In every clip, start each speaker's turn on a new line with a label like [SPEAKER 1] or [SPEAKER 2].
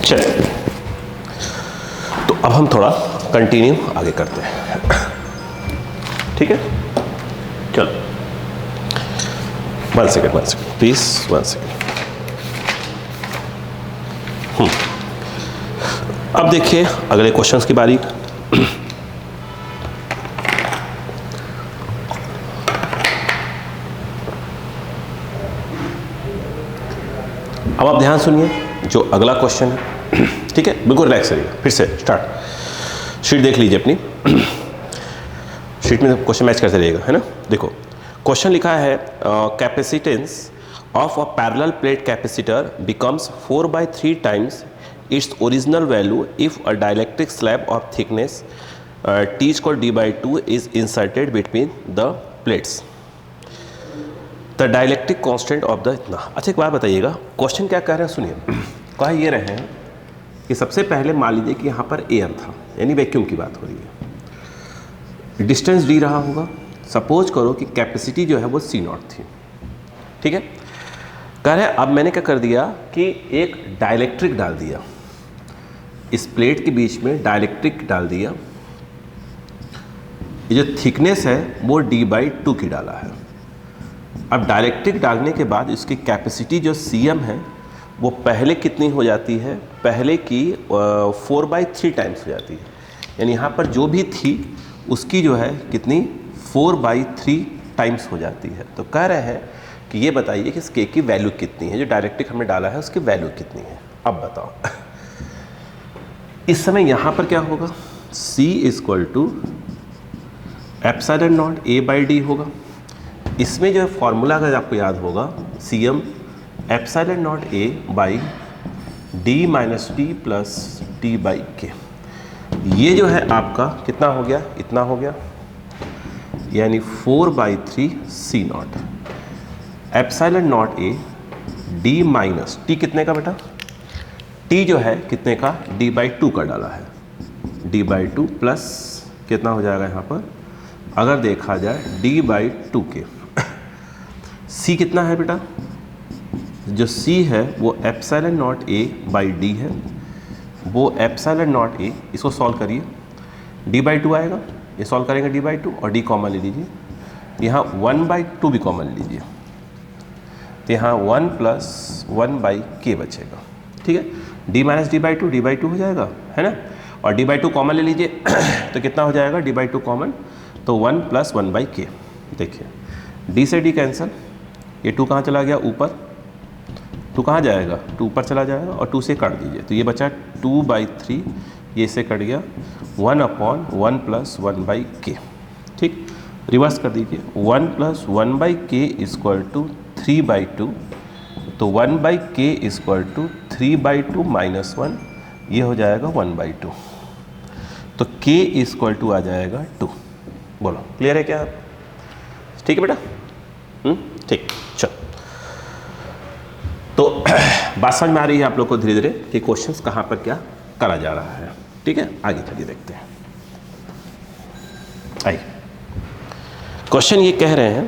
[SPEAKER 1] चलिए, तो अब हम थोड़ा कंटिन्यू आगे करते हैं। ठीक है, चलो 1 सेकेंड प्लीज, 1 सेकेंड। अब देखिए अगले क्वेश्चंस की बारी। अब आप ध्यान सुनिए जो अगला क्वेश्चन है। ठीक है, बिल्कुल रिलैक्स रहिए। फिर से स्टार्ट। शीट देख लीजिए अपनी, शीट में क्वेश्चन मैच करते रहिएगा, है ना। देखो क्वेश्चन लिखा है capacitance of a parallel plate capacitor becomes 4/3 times its original value if a dielectric slab of thickness T = D/2 is inserted between the plates. The dielectric constant of the इतना। अच्छा एक बात बताइएगा, क्वेश्चन क्या कह रहे हैं सुनिए। कहा ये रहे हैं कि सबसे पहले मान लीजिए कि यहाँ पर एयर था, यानी वैक्यूम की बात हो रही है, डिस्टेंस डी रहा होगा। सपोज करो कि कैपेसिटी जो है वो C0 थी। ठीक है, कह रहे हैं अब मैंने क्या कर दिया कि एक डायलेक्ट्रिक डाल दिया, इस प्लेट के बीच में डायलेक्ट्रिक डाल दिया। ये जो थिकनेस है वो D/2 की डाला है। अब डायलेक्ट्रिक डालने के बाद इसकी कैपेसिटी जो Cm है वो पहले कितनी हो जाती है, पहले की 4/3 टाइम्स हो जाती है। यानी यहाँ पर जो भी थी उसकी जो है कितनी 4/3 टाइम्स हो जाती है। तो कह रहे हैं कि ये बताइए कि इस K की वैल्यू कितनी है, जो डायलेक्ट्रिक हमने डाला है उसकी वैल्यू कितनी है। अब बताओ इस समय यहाँ पर क्या होगा, C = ε0 A/D होगा। इसमें जो फॉर्मूला अगर आपको याद होगा, Cm ε0 A/D - T + D/K। ये जो है आपका कितना हो गया, इतना हो गया, यानी 4/3 C0 ε0 A D - T कितने का बेटा, T जो है कितने का, D/2 का डाला है। D/2 प्लस कितना हो जाएगा यहाँ पर, अगर देखा जाए D/2 के। C कितना है बेटा, जो C है वो ε0 A/D है, वो ε0 A, इसको सॉल्व करिए, D/2 आएगा, ये सॉल्व करेंगे D/2 और D कॉमन ले लीजिए, यहाँ 1/2 भी कॉमन ले लीजिए, तो यहाँ 1 + 1/K बचेगा। ठीक है, D - D/2 D/2 हो जाएगा, है ना, और D/2 कॉमन ले लीजिए तो कितना हो जाएगा D/2 कॉमन, तो 1 + 1/K। देखिए D से D कैंसिल, ये 2 कहाँ चला गया, ऊपर, 2 कहाँ जाएगा, 2 ऊपर चला जाएगा और 2 से काट दीजिए, तो ये बचा 2/3, ये से कट गया 1/1 + 1/K। ठीक, रिवर्स कर दीजिए, 1 + 1/K = 3/2, तो 1/K = 3/2 - 1, ये हो जाएगा 1/2, तो K = आ जाएगा 2। बोलो क्लियर है क्या, ठीक है बेटा, ठीक। चलो, तो बात समझ में आ रही है आप लोग को धीरे धीरे कि क्वेश्चंस कहाँ पर क्या करा जा रहा है। ठीक है, आगे चलिए देखते हैं। आइए, क्वेश्चन ये कह रहे हैं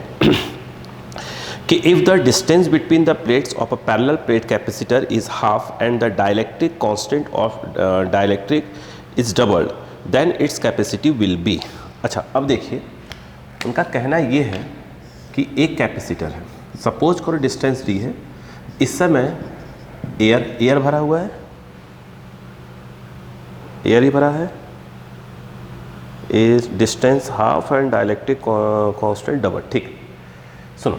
[SPEAKER 1] कि if the distance between the plates of a parallel plate capacitor is half and the dielectric constant of dielectric is doubled, then its capacity will be. अच्छा अब देखिए, उनका कहना ये है कि एक कैपेसिटर है, सपोज करो डिस्टेंस डी है, इस समय एयर भरा हुआ है, एयर ही भरा है, is distance half and dielectric constant double. ठीक, सुनो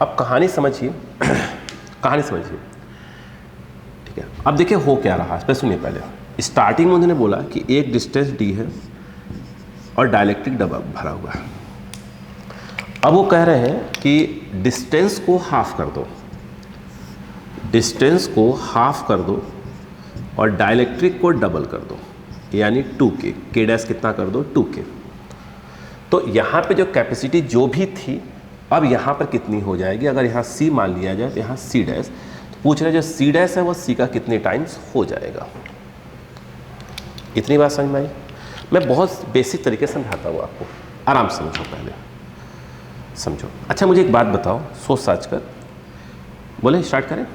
[SPEAKER 1] अब कहानी समझिए कहानी समझिए। ठीक है, अब देखिए हो क्या रहा है, सुनिए। पहले स्टार्टिंग में उन्होंने बोला कि एक डिस्टेंस डी है और डाइलेक्ट्रिक डबल भरा हुआ है। अब वो कह रहे हैं कि डिस्टेंस को हाफ कर दो, डिस्टेंस को हाफ कर दो और डाइलेक्ट्रिक को डबल कर दो, यानी 2K, K डैश कितना कर दो 2K। तो यहाँ पे जो कैपेसिटी जो भी थी अब यहाँ पर कितनी हो जाएगी, अगर यहाँ C मान लिया जाए तो यहाँ C डैश, तो पूछ रहे जो C डैश है वो C का कितने टाइम्स हो जाएगा। इतनी बात समझ में आई। मैं बहुत बेसिक तरीके से समझाता हूँ आपको, आराम से समझो, पहले समझो। अच्छा मुझे एक बात बताओ, सोच साच कर, बोले स्टार्ट करें।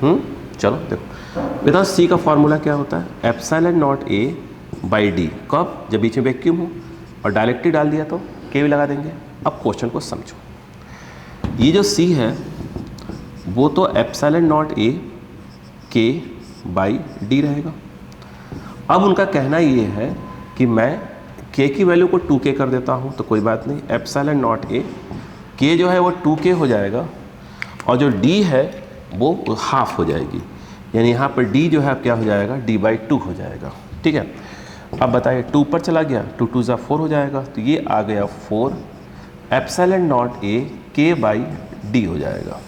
[SPEAKER 1] चलो देखो बेटा, सी का फॉर्मूला क्या होता है, epsilon not a by D. कब? जब बीच में वैक्यूम हो और डायरेक्टली डाल दिया तो के भी लगा देंगे। अब क्वेश्चन को समझो, ये जो सी है वो तो एप्सिलॉन नॉट ए के बाई डी रहेगा। अब उनका कहना ये है कि मैं के की वैल्यू को 2k कर देता हूँ, तो कोई बात नहीं, एप्सिलॉन नॉट ए के जो है वो 2k हो जाएगा और जो डी है वो हाफ हो जाएगी, यानी यहाँ पर डी जो है अब क्या हो जाएगा, d/2 हो जाएगा। ठीक है, अब बताइए 2 पर चला गया, 2 2 ज़ा 4 हो जाएगा, तो ये आ गया 4 एप्सिलॉन नॉट ए k/d हो जाएगा।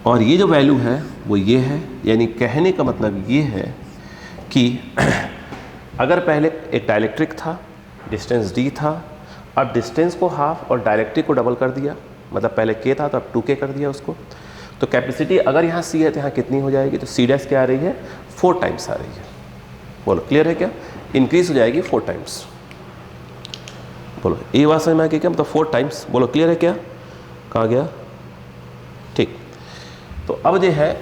[SPEAKER 1] और ये जो वैल्यू है वो ये है, यानी कहने का मतलब ये है कि अगर पहले एक डाइलेक्ट्रिक था, डिस्टेंस d था, अब डिस्टेंस को हाफ और डाइलेक्ट्रिक को डबल कर दिया, मतलब पहले k था तो अब 2k कर दिया उसको, तो कैपेसिटी अगर यहाँ c है तो यहाँ कितनी हो जाएगी, तो c डैश क्या आ रही है, 4 टाइम्स आ रही है। बोलो क्लियर है क्या, इंक्रीज हो जाएगी 4 टाइम्स। बोलो ये बात समझ में आ गई क्या, मतलब 4 टाइम्स। बोलो क्लियर है क्या, कहाँ गया, ठीक। तो अब जो है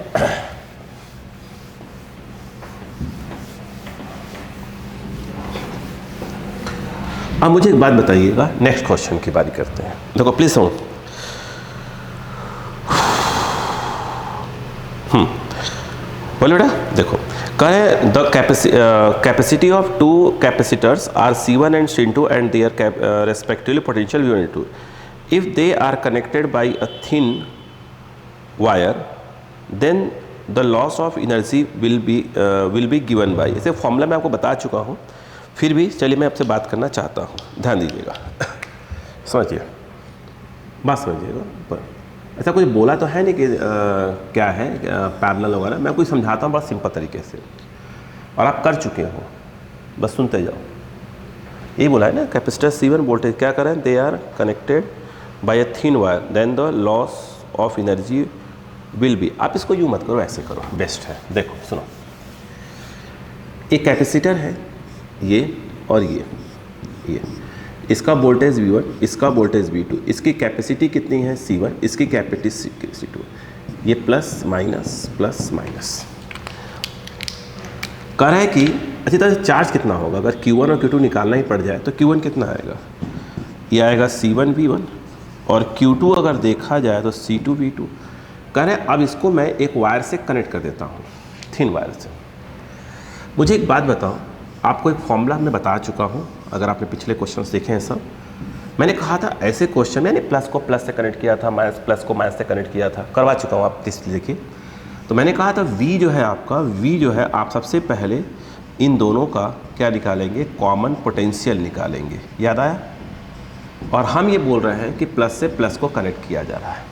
[SPEAKER 1] अब मुझे एक बात बताइएगा, नेक्स्ट क्वेश्चन की बारी करते हैं। देखो प्लीज सुनो, बोलो बेटा, देखो कहे the capacity of 2 capacitors are C1 and C2 and their respectively potential V1 and V2 if they are connected by a thin wire then the loss of energy will be given by, इसे formula मैं आपको बता चुका हूँ, फिर भी चलिए मैं आपसे बात करना चाहता हूँ, ध्यान दीजिएगा, समझिए, बात समझिएगा। ऐसा कुछ बोला तो है नहीं कि क्या है पैरेलल वगैरह, मैं कुछ समझाता हूँ बड़ा सिंपल तरीके से, और आप कर चुके हो, बस सुनते जाओ। यही बोला है ना, कैपेसिटर C1 वोल्टेज क्या करें, they are connected by a thin wire then the loss of energy will be. आप इसको यूँ मत करो, ऐसे करो, बेस्ट है। देखो सुनो, एक कैपेसिटर है ये और ये इसका वोल्टेज V1, इसका वोल्टेज V2, इसकी कैपेसिटी कितनी है C1, इसकी कैपेसिटी C2, ये प्लस माइनस कह रहा है कि अच्छी तरह से चार्ज कितना होगा, अगर Q1 और Q2 निकालना ही पड़ जाए तो Q1 कितना आएगा, ये आएगा C1 V1 और Q2 अगर देखा जाए तो C2 V2। कह रहे हैं अब इसको मैं एक वायर से कनेक्ट कर देता हूँ, थिन वायर से। मुझे एक बात बताओ, आपको एक फॉर्मूला मैं बता चुका हूँ, अगर आपने पिछले क्वेश्चंस देखे हैं सब, मैंने कहा था ऐसे क्वेश्चन, मैंने प्लस को प्लस से कनेक्ट किया था, प्लस को माइनस से कनेक्ट किया था, करवा चुका हूँ, आप इसलिए देखिए। तो मैंने कहा था V जो है आपका, V जो है आप सबसे पहले इन दोनों का क्या निकालेंगे, कॉमन पोटेंशियल निकालेंगे, याद आया। और हम ये बोल रहे हैं कि प्लस से प्लस को कनेक्ट किया जा रहा है,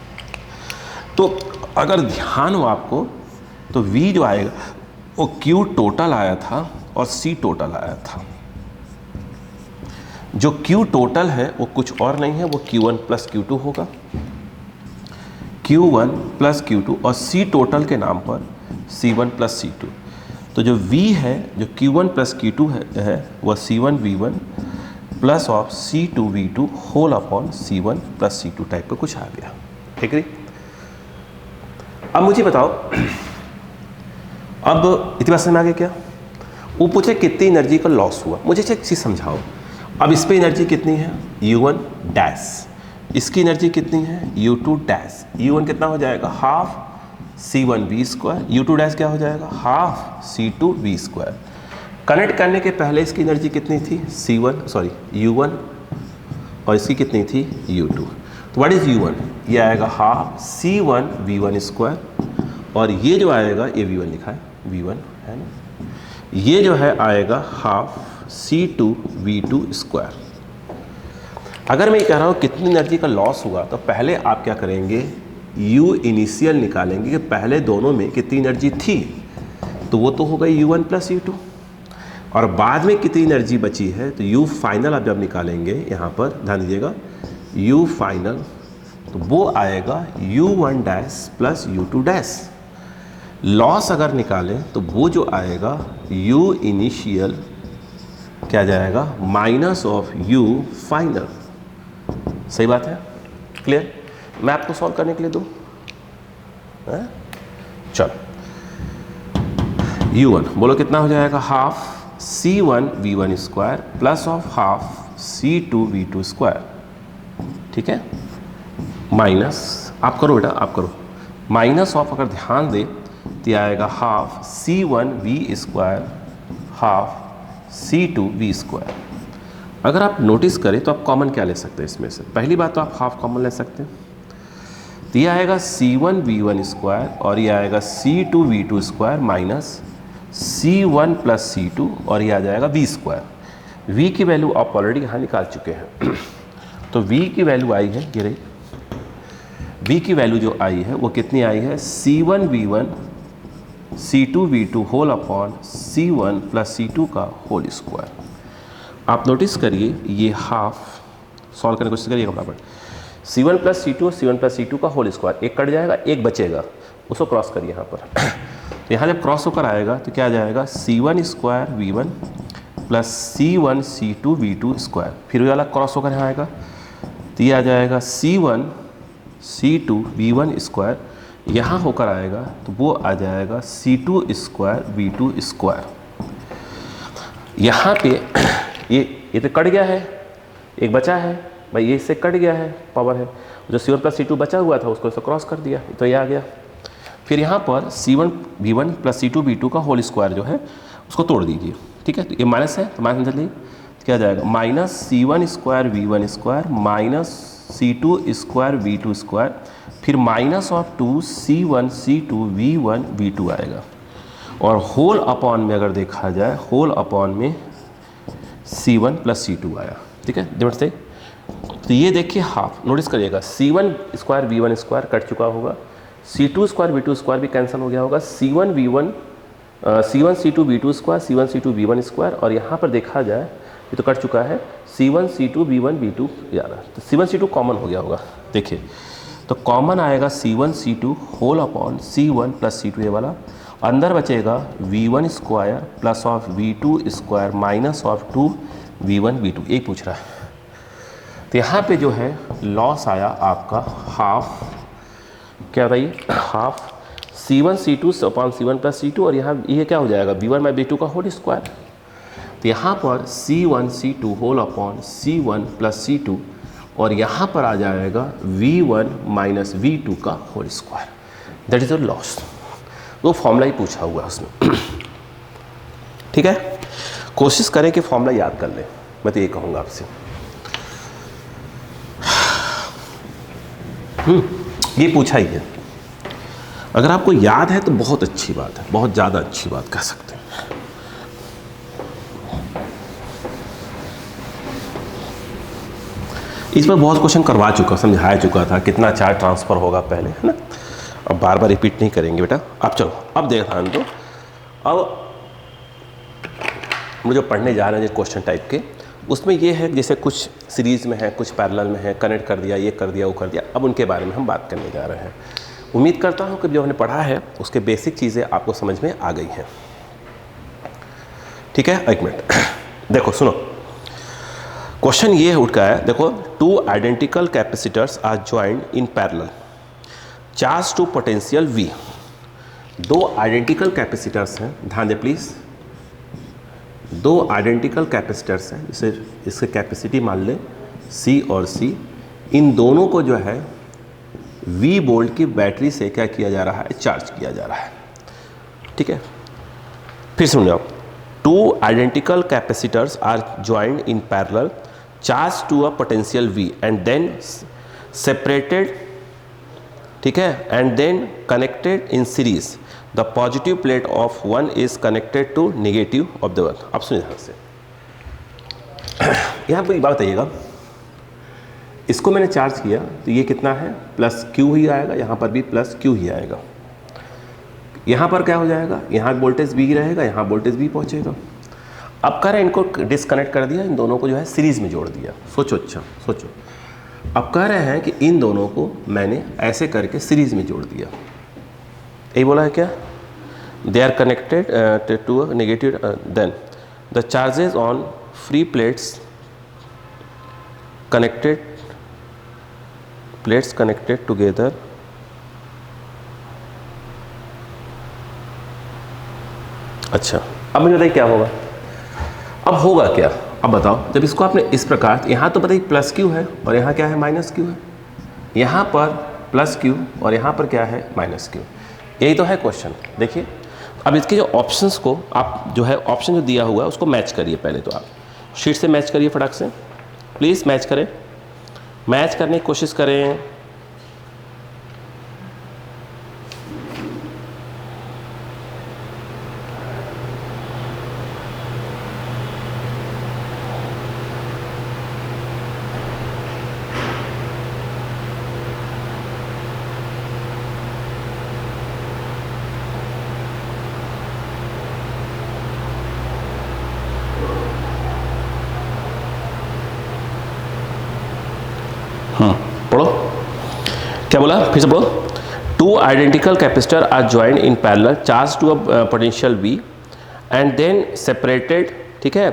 [SPEAKER 1] तो अगर ध्यान हो आपको तो V जो आएगा वो Q टोटल आया था और C टोटल आया था। जो Q टोटल है वो कुछ और नहीं है, वो Q1 प्लस Q2 होगा, Q1 प्लस Q2, और C टोटल के नाम पर C1 प्लस C2। तो जो V है, जो Q1 प्लस Q2 है वह C1 V1 plus of C2 V2 whole upon C1 plus C2 type का कुछ आ गया, ठीक है। अब मुझे बताओ, अब इतनी बात समझ में आ गया क्या, वो पूछे कितनी एनर्जी का लॉस हुआ, मुझे एक चीज़ समझाओ। अब इस पे एनर्जी कितनी है, U1 डैश, इसकी एनर्जी कितनी है, U2 डैश। U1 कितना हो जाएगा, half C1 V square, U2 dash क्या हो जाएगा, half C2 V square. Connect करने के पहले इसकी एनर्जी कितनी थी, U1 और इसकी कितनी थी, U2। तो व्हाट इज U1, ये आएगा हाफ C1 V1 स्क्वायर, और ये जो आएगा, ये V1 लिखा है, V1 है ना, ये जो है आएगा हाफ C2 V2 स्क्वायर। अगर मैं ये कह रहा हूँ कितनी एनर्जी का लॉस हुआ, तो पहले आप क्या करेंगे, U इनिशियल निकालेंगे कि पहले दोनों में कितनी एनर्जी थी, तो वो तो हो गई U1 प्लस U2, और बाद में कितनी एनर्जी बची है, तो U फाइनल आप जब निकालेंगे, यहाँ पर ध्यान दीजिएगा, U फाइनल, तो वो आएगा U1 dash plus U2 dash. Loss अगर निकालें तो वो जो आएगा U इनिशियल क्या जाएगा, माइनस ऑफ U फाइनल। सही बात है, क्लियर। मैं आपको सॉल्व करने के लिए दूँ, चलो u1 बोलो कितना हो जाएगा, half c1 v1 square plus of half c2 v2 square, ठीक है, माइनस, आप करो बेटा आप करो, माइनस ऑफ, अगर ध्यान दे तो यह आएगा half c1 v square half c2 v square. अगर आप नोटिस करें तो आप कॉमन क्या ले सकते हैं इसमें से, पहली बात तो आप हाफ कॉमन ले सकते हैं, तो यह आएगा c1 v1 स्क्वायर और यह आएगा c2 v2 square minus c1 plus c2 और यह आ जाएगा v स्क्वायर। v की वैल्यू आप ऑलरेडी यहाँ निकाल चुके हैं तो v की वैल्यू आई है, ये रही v की वैल्यू जो आई है वो कितनी आई है, c1 v1 c2 v2 whole upon c1 plus c2 का होल स्क्वायर। आप नोटिस करिए ये हाफ सॉल्व करने की कोशिश करिएगा बराबर, c1 प्लस c2 और c1 प्लस c2 का होल स्क्वायर, एक कट जाएगा एक बचेगा, उसको क्रॉस करिए यहाँ पर तो यहाँ जब क्रॉस होकर आएगा तो क्या आ जाएगा, c1 square v1 plus c1 c2 v2 square, फिर वाला क्रॉस होकर यहाँ आएगा तो ये आ जाएगा c1 c2 v1 स्क्वायर, यहाँ होकर आएगा तो वो आ जाएगा c2 स्क्वायर v2 स्क्वायर। यहाँ पे ये तो कट गया है, एक बचा है भाई, ये इससे कट गया है, पावर है, जो c1 प्लस c2 बचा हुआ था उसको इससे क्रॉस कर दिया तो ये आ गया। फिर यहाँ पर c1 v1 plus c2 v2 का होल स्क्वायर जो है उसको तोड़ दीजिए, ठीक है, तो ये माइनस है तो माइनस चलिए क्या जाएगा, minus c1 square v1 square minus c2 square v2 square, फिर minus of 2 c1 c2 v1 v2 आएगा, और होल अपॉन में अगर देखा जाए होल अपॉन में c1 प्लस c2 आया, ठीक है डिवाइड से। तो ये देखिए हाफ, नोटिस करिएगा c1 square v1 square cut चुका होगा, c2 स्क्वायर v2 स्क्वायर भी कैंसिल हो गया होगा, c1 c2 v2 square c1 c2 v1 square, और यहाँ पर देखा जाए ये तो कट चुका है c1 c2 v1 v2 यार, तो c1 c2 कॉमन हो गया होगा, देखिए तो कॉमन आएगा c1 c2 whole upon c1 plus c2 ये वाला, अंदर बचेगा v1 square plus of v2 square minus of 2 v1 v2, एक पूछ रहा है। तो यहाँ पे जो है लॉस आया आपका हाफ, क्या बताइए, half c1 c2 upon c1 plus c2, और यहाँ ये क्या हो जाएगा v1 बाई v2 का होल स्क्वायर, तो यहाँ पर c1 c2 whole upon c1 plus c2, और यहाँ पर आ जाएगा v1 माइनस v2 का whole square, that is a loss. वो फॉर्मूला ही पूछा हुआ है उसमें, ठीक है, कोशिश करें कि फॉर्मूला याद कर लें, मैं तो ये कहूँगा आपसे। ये पूछा ही है, अगर आपको याद है तो बहुत अच्छी बात है, बहुत ज़्यादा अच्छी बात कह सकते हैं। इस पर बहुत क्वेश्चन करवा चुका, समझाया चुका था कितना चार्ज ट्रांसफ़र होगा पहले, है ना, अब बार बार रिपीट नहीं करेंगे बेटा। अब चलो अब ध्यान दो, अब हम जो पढ़ने जा रहे हैं जो क्वेश्चन टाइप के, उसमें ये है जैसे कुछ सीरीज़ में है, कुछ पैरेलल में है, कनेक्ट कर दिया, ये कर दिया, वो कर दिया, अब उनके बारे में हम बात करने जा रहे हैं। उम्मीद करता हूँ कि जो हमने पढ़ा है उसके बेसिक चीज़ें आपको समझ में आ गई हैं, ठीक है। एक मिनट देखो सुनो, क्वेश्चन ये उठा है, देखो, two identical capacitors are joined in parallel, charge to potential V। दो आइडेंटिकल कैपेसिटर्स हैं, ध्यान दे प्लीज़, दो आइडेंटिकल कैपेसिटर्स हैं, जैसे इसके कैपेसिटी मान लें C और C, इन दोनों को जो है V वोल्ट की बैटरी से क्या किया जा रहा है, चार्ज किया जा रहा है, ठीक है। फिर सुनिए आप, two identical capacitors are joined in parallel, charge to a potential V and then separated, ठीक है, and then connected in series, the positive plate of one is connected to negative of the one. अब सुनिए ध्यान से, यहाँ पर एक बात बताइएगा, इसको मैंने चार्ज किया तो ये कितना है, प्लस Q ही आएगा, यहाँ पर भी प्लस Q ही आएगा, यहाँ पर क्या हो जाएगा, यहाँ वोल्टेज V रहेगा, यहाँ वोल्टेज V पहुँचेगा। अब कह रहे हैं इनको डिस्कनेक्ट कर दिया, इन दोनों को जो है सीरीज़ में जोड़ दिया, सोचो, अच्छा सोचो, अब कह रहे हैं कि इन दोनों को मैंने ऐसे करके सीरीज़ में जोड़ दिया, यही बोला है क्या, they are connected to negative, then the charges on free plates connected together अच्छा, अब मुझे बताइए क्या होगा। अब होगा क्या, अब बताओ। जब इसको आपने इस प्रकार, यहाँ तो बताइए प्लस क्यू है और यहाँ क्या है, माइनस क्यू है। यहाँ पर प्लस क्यू और यहाँ पर क्या है, माइनस क्यू। यही तो है क्वेश्चन। देखिए अब इसके जो ऑप्शंस को आप जो है ऑप्शन जो दिया हुआ है उसको मैच करिए। पहले तो आप शीट से मैच करिए फटाक से, प्लीज़ मैच करें, मैच करने की कोशिश करें। पढ़ो क्या बोला, फिर से बोलो। Two identical capacitor are joined in parallel, charge to a potential V and then separated, ठीक है,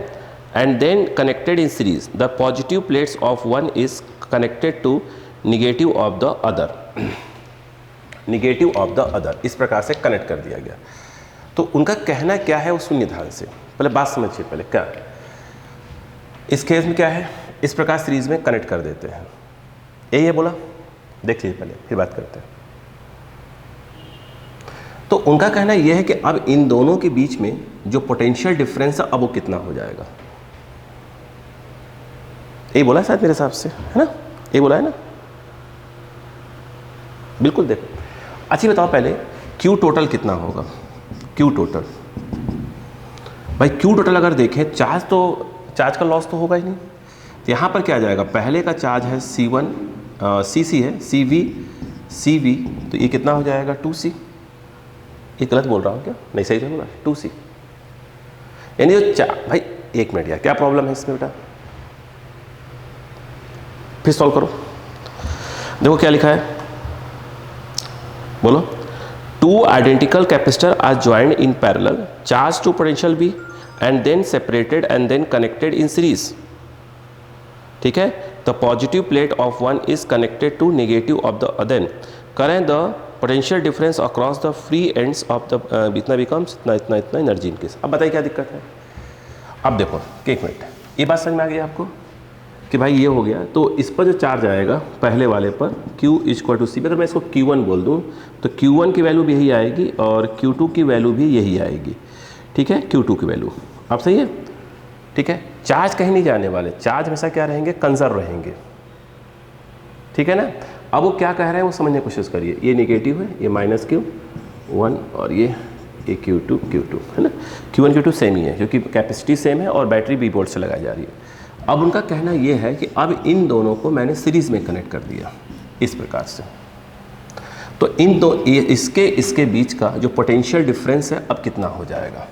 [SPEAKER 1] and then connected in series. The positive plates of one is connected to negative of the other, negative of the other, इस प्रकार से connect कर दिया गया। तो उनका कहना क्या है वो सुनिए ध्यान से, पहले बात समझिए। पहले क्या इस केस में क्या है, इस प्रकार सीरीज में कनेक्ट कर देते हैं, यही है बोला। देख लीजिए पहले, फिर बात करते हैं। तो उनका कहना यह है कि अब इन दोनों के बीच में जो पोटेंशियल डिफरेंस है अब वो कितना हो जाएगा, यही बोला शायद मेरे हिसाब से, है ना, यही बोला है ना, बिल्कुल। देखो अच्छा बताओ पहले Q टोटल कितना होगा, Q टोटल। भाई Q टोटल अगर देखें, चार्ज का लॉस तो होगा ही नहीं। तो यहाँ पर क्या आ जाएगा, पहले का चार्ज है C1, CC है, CV, तो ये कितना हो जाएगा 2C। ये गलत बोल रहा हूँ क्या, नहीं सही तो बोला 2C। यानी जो भाई एक मिनट यार, क्या प्रॉब्लम है इसमें बेटा, फिर सॉल्व करो। देखो क्या लिखा है, बोलो। Two identical capacitor are joined in parallel, charge to potential V and then separated and then connected in series, ठीक है। The positive plate of one is connected to negative of the other, करें the potential difference across the free ends of the, इतना becomes इतना energy इनकेस। अब बताइए क्या दिक्कत है। अब देखो एक मिनट, ये बात समझ में आ गई आपको कि भाई ये हो गया। तो इस पर जो चार्ज आएगा पहले वाले पर Q = C, अगर मैं इसको Q1 बोल दूँ तो Q1 की वैल्यू भी यही आएगी और Q2 की वैल्यू भी यही आएगी, ठीक है, Q2 की वैल्यू। अब सही है, ठीक है। चार्ज कहीं नहीं जाने वाले, चार्ज हमेशा क्या रहेंगे, कंजर्व रहेंगे, ठीक है ना। अब वो क्या कह रहे हैं वो समझने की कोशिश करिए। ये नेगेटिव है, ये -Q1 और ये Q2 है ना। Q1 Q2 सेम ही है क्योंकि कैपेसिटी सेम है और बैटरी B बोर्ड से लगाई जा रही है। अब उनका कहना ये है कि अब इन दोनों को मैंने सीरीज में कनेक्ट कर दिया इस प्रकार से। तो इन दो इसके बीच का जो पोटेंशियल डिफरेंस है अब कितना हो जाएगा,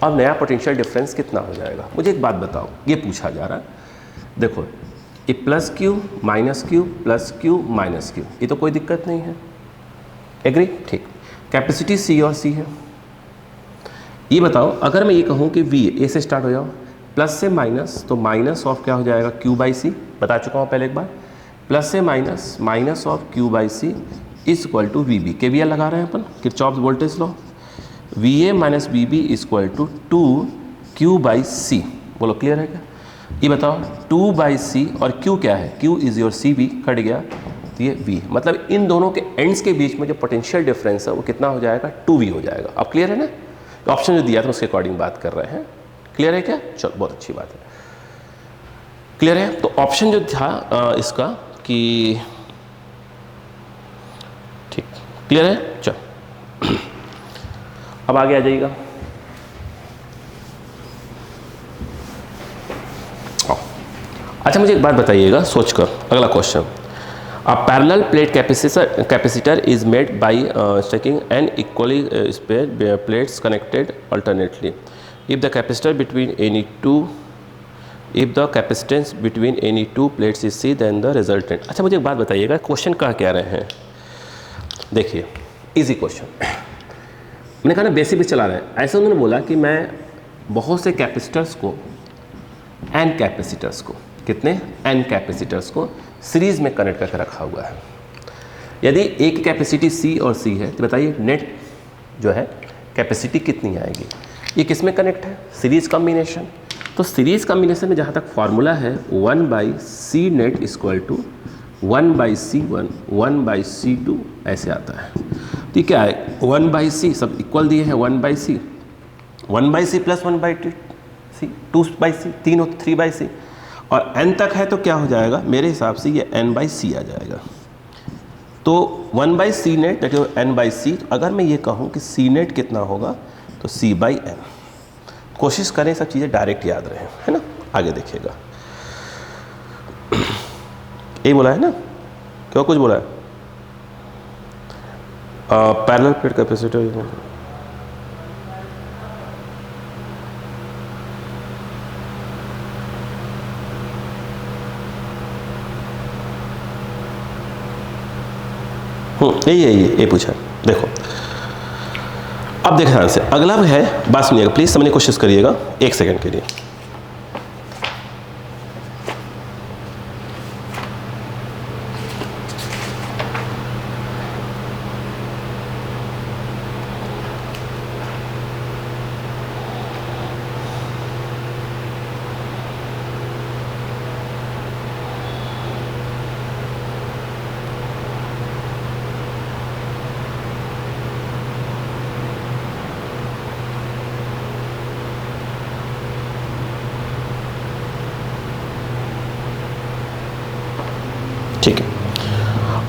[SPEAKER 1] अब नया पोटेंशियल डिफरेंस कितना हो जाएगा। मुझे एक बात बताओ, ये पूछा जा रहा है। देखो ये +Q -Q +Q -Q, ये तो कोई दिक्कत नहीं है, एग्री, ठीक। कैपेसिटी C और C है। ये बताओ अगर मैं ये कहूँ कि V, A से स्टार्ट हो जाओ, प्लस से माइनस, तो माइनस ऑफ क्या हो जाएगा, Q/C, बता चुका हूँ पहले एक बार। प्लस से minus of Q/C = VB। KVL लगा रहे हैं अपन, Kirchhoff's voltage law. VA - VB = 2Q/C। बोलो क्लियर है क्या। ये बताओ 2/C और Q क्या है, Q is your CV, cut गया तो ये V, मतलब इन दोनों के एंड्स के बीच में जो पोटेंशियल डिफरेंस है वो कितना हो जाएगा, 2V हो जाएगा। अब क्लियर है ना, ऑप्शन जो दिया था उसके अकॉर्डिंग बात कर रहे हैं, क्लियर है क्या, चलो बहुत अच्छी बात है, क्लियर है। तो ऑप्शन जो था इसका कि ठीक क्लियर है, चलो अब आगे आ जाइएगा। अच्छा मुझे एक बात बताइएगा सोचकर, अगला question. A parallel plate capacitor is made by stacking n equally spaced plates connected alternately. If the capacitance between any two plates is C, then the resultant। अच्छा मुझे एक बात बताइएगा, क्वेश्चन क्या रहे हैं। देखिए इजी क्वेश्चन, मैंने कहा ना बेसिक पे चला रहा है। ऐसा उन्होंने बोला कि मैं बहुत से कैपेसिटर्स को, n कैपेसिटर्स को, कितने n कैपेसिटर्स को सीरीज में कनेक्ट करके रखा हुआ है। यदि एक कैपेसिटी C और C है तो बताइए नेट जो है कैपेसिटी कितनी आएगी। ये किस में कनेक्ट है, सीरीज कॉम्बिनेशन। तो सीरीज कॉम्बिनेशन में जहाँ तक फार्मूला है 1/C net equal to 1/C1 1/C2 ऐसे आता है। तो ये क्या है 1/C, सब इक्वल दिए हैं 1/C 1/C plus 1/C 2/C 3/C और n तक है तो क्या हो जाएगा मेरे हिसाब से ये n/C आ जाएगा। तो 1/C net that is n/C। अगर मैं ये कहूँ कि C नेट कितना होगा तो C/n। कोशिश करें सब चीज़ें डायरेक्ट याद रहे, है ना। आगे देखिएगा, यही बोला है ना, क्यों कुछ बोला है पैरेलल प्लेट कैपेसिटर। ये पूछा। देखो अब देखो ध्यान से, अगला है, बात सुनिएगा प्लीज, समझने की कोशिश करिएगा 1 सेकंड के लिए। ठीक है,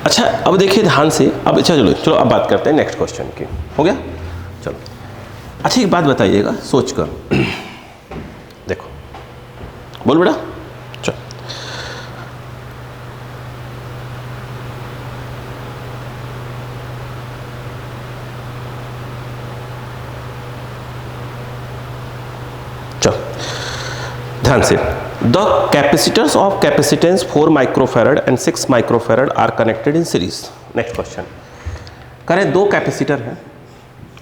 [SPEAKER 1] अच्छा अब देखिए ध्यान से, अब अच्छा चलो अब बात करते हैं नेक्स्ट क्वेश्चन की। हो गया, चलो अच्छा एक बात बताइएगा सोच कर। देखो बोल बेटा, चलो ध्यान से। The capacitors of capacitance 4 microfarad and 6 microfarad are connected in series. Next question. करें दो कैपेसिटर हैं,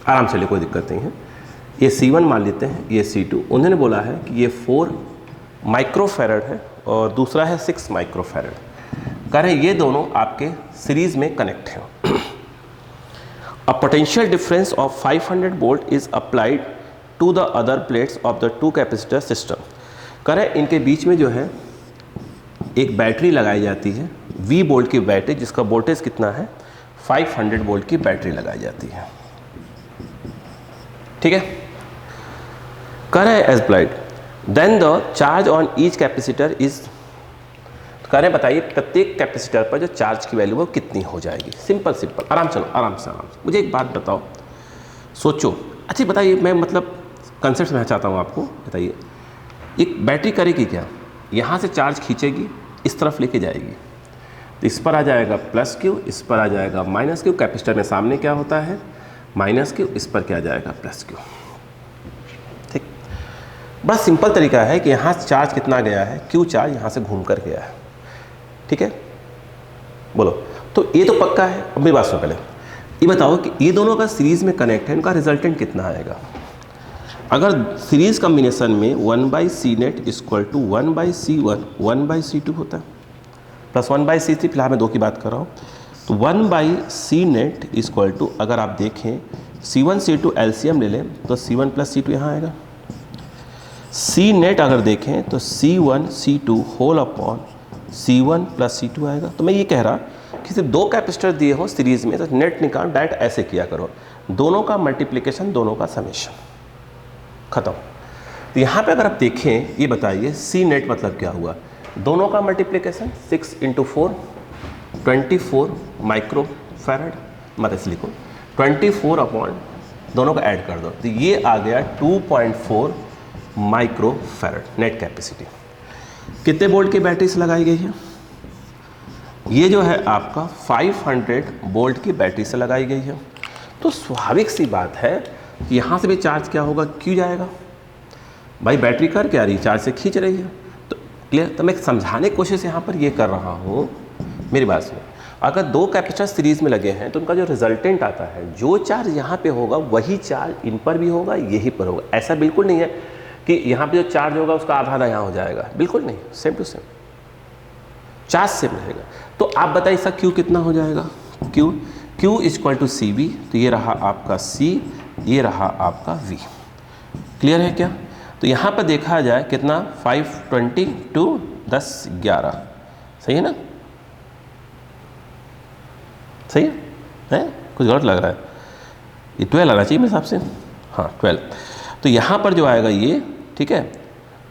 [SPEAKER 1] आराम से ले, कोई दिक्कत नहीं है। ये C1 मान लेते हैं, ये C2। उन्होंने बोला है कि ये 4 माइक्रोफैरड है और दूसरा है 6 माइक्रोफैरड। करें ये दोनों आपके सीरीज में कनेक्ट हैं। A potential difference of 500 volt is applied to the other plates of the two capacitor system. करें इनके बीच में जो है एक बैटरी लगाई जाती है, V वोल्ट की बैटरी, जिसका वोल्टेज कितना है 500 वोल्ट की बैटरी लगाई जाती है। ठीक है, करें as applied then the charge on each capacitor is. करें बताइए प्रत्येक कैपेसिटर पर जो चार्ज की वैल्यू वो कितनी हो जाएगी। सिंपल सिंपल, आराम चलो, आराम से मुझे एक बात बताओ, सोचो। अच्छा बताइए, मैं मतलब कंसेप्ट में चाहता हूँ आपको बताइए, एक बैटरी करेगी क्या, यहाँ से चार्ज खींचेगी, इस तरफ लेके जाएगी, तो इस पर आ जाएगा प्लस क्यू, इस पर आ जाएगा माइनस क्यू। कैपेसिटर में सामने क्या होता है माइनस क्यू, इस पर क्या आ जाएगा प्लस क्यू। ठीक, बड़ा सिंपल तरीका है कि यहाँ चार्ज कितना गया है, क्यू चार्ज यहाँ से घूम कर गया है। ठीक है, बोलो, तो ये तो पक्का है। अब मेरी बात सुनो, पहले ये बताओ कि ये दोनों का सीरीज में कनेक्ट है, इनका रिजल्टेंट कितना आएगा। अगर सीरीज कॉम्बिनेशन में 1/C net equal to 1/C1 1/C2 होता है प्लस 1/C3, फिलहाल मैं 2 की बात कर रहा हूँ, तो 1/C नेट इक्वल टू, अगर आप देखें C1 C2 एलसीएम ले लें तो C1 प्लस C2 यहाँ आएगा। C नेट अगर देखें तो C1 C2 whole upon C1 plus C2 आएगा। तो मैं ये कह रहा कि सिर्फ 2 कैपेसिटर दिए हो सीरीज में तो नेट निकाल, डायरेक्ट ऐसे किया करो, दोनों का मल्टीप्लिकेशन, दोनों का समेशन, खत्म। तो यहाँ पे अगर आप देखें, ये बताइए C नेट मतलब क्या हुआ, दोनों का मल्टीप्लिकेशन 6 × 4 24 माइक्रोफैरड, मतलब इसलिए लिखो 24 अपॉन दोनों का ऐड कर दो, तो ये आ गया 2.4 माइक्रोफैरड नेट कैपेसिटी। कितने वोल्ट की बैटरी से लगाई गई है, ये जो है आपका 500 वोल्ट की बैटरी से लगाई गई है। तो स्वाभाविक सी बात है कि यहाँ से भी चार्ज क्या होगा, क्यों जाएगा भाई, बैटरी कर क्या रही, चार्ज से खींच रही है। तो क्लियर, तो मैं समझाने की कोशिश यहाँ पर ये कर रहा हूँ। मेरी बात सुनो, अगर 2 कैपेसिटर सीरीज में लगे हैं तो उनका जो रिजल्टेंट आता है, जो चार्ज यहाँ पे होगा वही चार्ज इन पर भी होगा, यही पर होगा। ऐसा बिल्कुल नहीं है कि यहाँ पे जो चार्ज होगा उसका आधा यहाँ हो जाएगा, बिल्कुल नहीं, same to same charge same रहेगा। तो आप बताइए इसका क्यू कितना हो जाएगा, Q equal to C V, तो ये रहा आपका C ये रहा आपका V। क्लियर है क्या? तो यहाँ पर देखा जाए कितना 520 टू 10-11, सही है ना? सही है? कुछ गलत लग रहा है? ये 12 आना चाहिए मेरे हिसाब से। हाँ 12। तो यहाँ पर जो आएगा ये, ठीक है,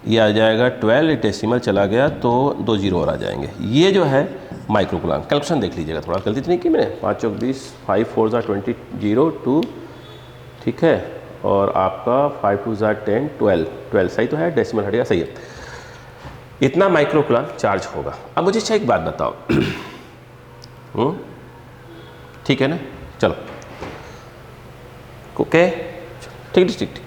[SPEAKER 1] ये आ जाएगा 12, डेसिमल चला गया तो 2 जीरो और आ जाएंगे। ये जो है माइक्रो कूलम। कैलकुलेशन देख लीजिएगा, थोड़ा गलती तो नहीं की मैंने। 5 चौक 20, 5 4 20, 0 2, ठीक है, और आपका 5 2 10, 12 सही तो है, डेसिमल हटेगा, सही है। इतना माइक्रो कूलम चार्ज होगा। अब मुझे अच्छा एक बात बताओ, ठीक है ना? चलो ओके, ठीक।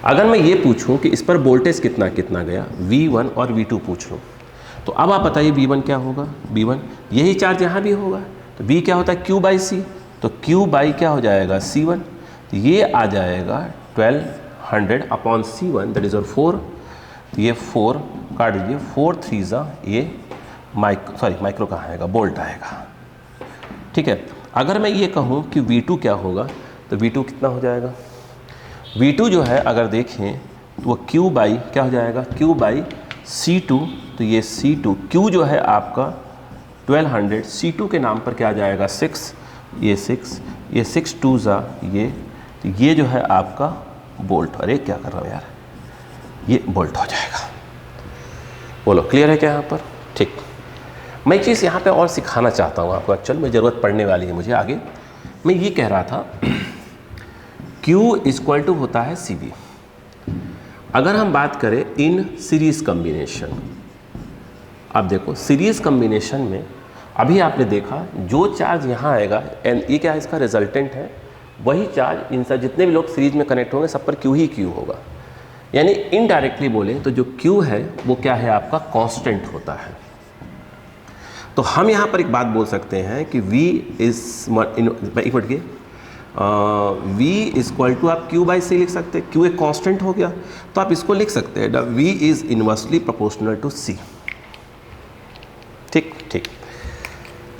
[SPEAKER 1] अगर मैं ये पूछूं कि इस पर वोल्टेज कितना कितना गया, V1 और V2 पूछ लूँ, तो अब आप बताइए V1 क्या होगा? V1 यही चार्ज यहाँ भी होगा, तो V क्या होता है? Q बाई C, तो Q बाई क्या हो जाएगा? C1। तो ये आ जाएगा 1200 अपॉन C1, दैट इज़ और 4। तो ये 4 काट दीजिए, 4 3 ये माइक्रो कहाँ आएगा? वोल्ट आएगा, ठीक है। अगर मैं ये कहूँ कि V2 क्या होगा, तो V2 कितना हो जाएगा? V2 जो है अगर देखें तो वो Q बाई क्या हो जाएगा? Q by C2। तो ये C2, Q जो है आपका 1200, C2 के नाम पर क्या आ जाएगा? 6, ये 6, ये 6 2 ये, तो ये जो है आपका वोल्ट। अरे क्या कर रहा हूँ यार, ये वोल्ट हो जाएगा। बोलो क्लियर है क्या यहाँ पर? ठीक। मैं एक चीज़ यहाँ पे और सिखाना चाहता हूँ आपको, एक्चुअल में ज़रूरत पड़ने वाली है मुझे आगे। मैं ये कह रहा था Q इक्वल टू होता है CV। अगर हम बात करें इन सीरीज कम्बिनेशन, अब देखो सीरीज कम्बिनेशन में अभी आपने देखा जो चार्ज यहाँ आएगा, एंड ये क्या है? इसका रिजल्टेंट है। वही चार्ज इन सब जितने भी लोग सीरीज में कनेक्ट होंगे सब पर Q ही Q होगा। यानी इनडायरेक्टली बोले तो जो Q है वो क्या है? आपका कांस्टेंट होता है। तो हम यहाँ पर एक बात बोल सकते हैं कि V इक्वल टू आप Q बाई C लिख सकते हैं। Q एक कांस्टेंट हो गया, तो आप इसको लिख सकते हैं V is inversely proportional to C। ठीक।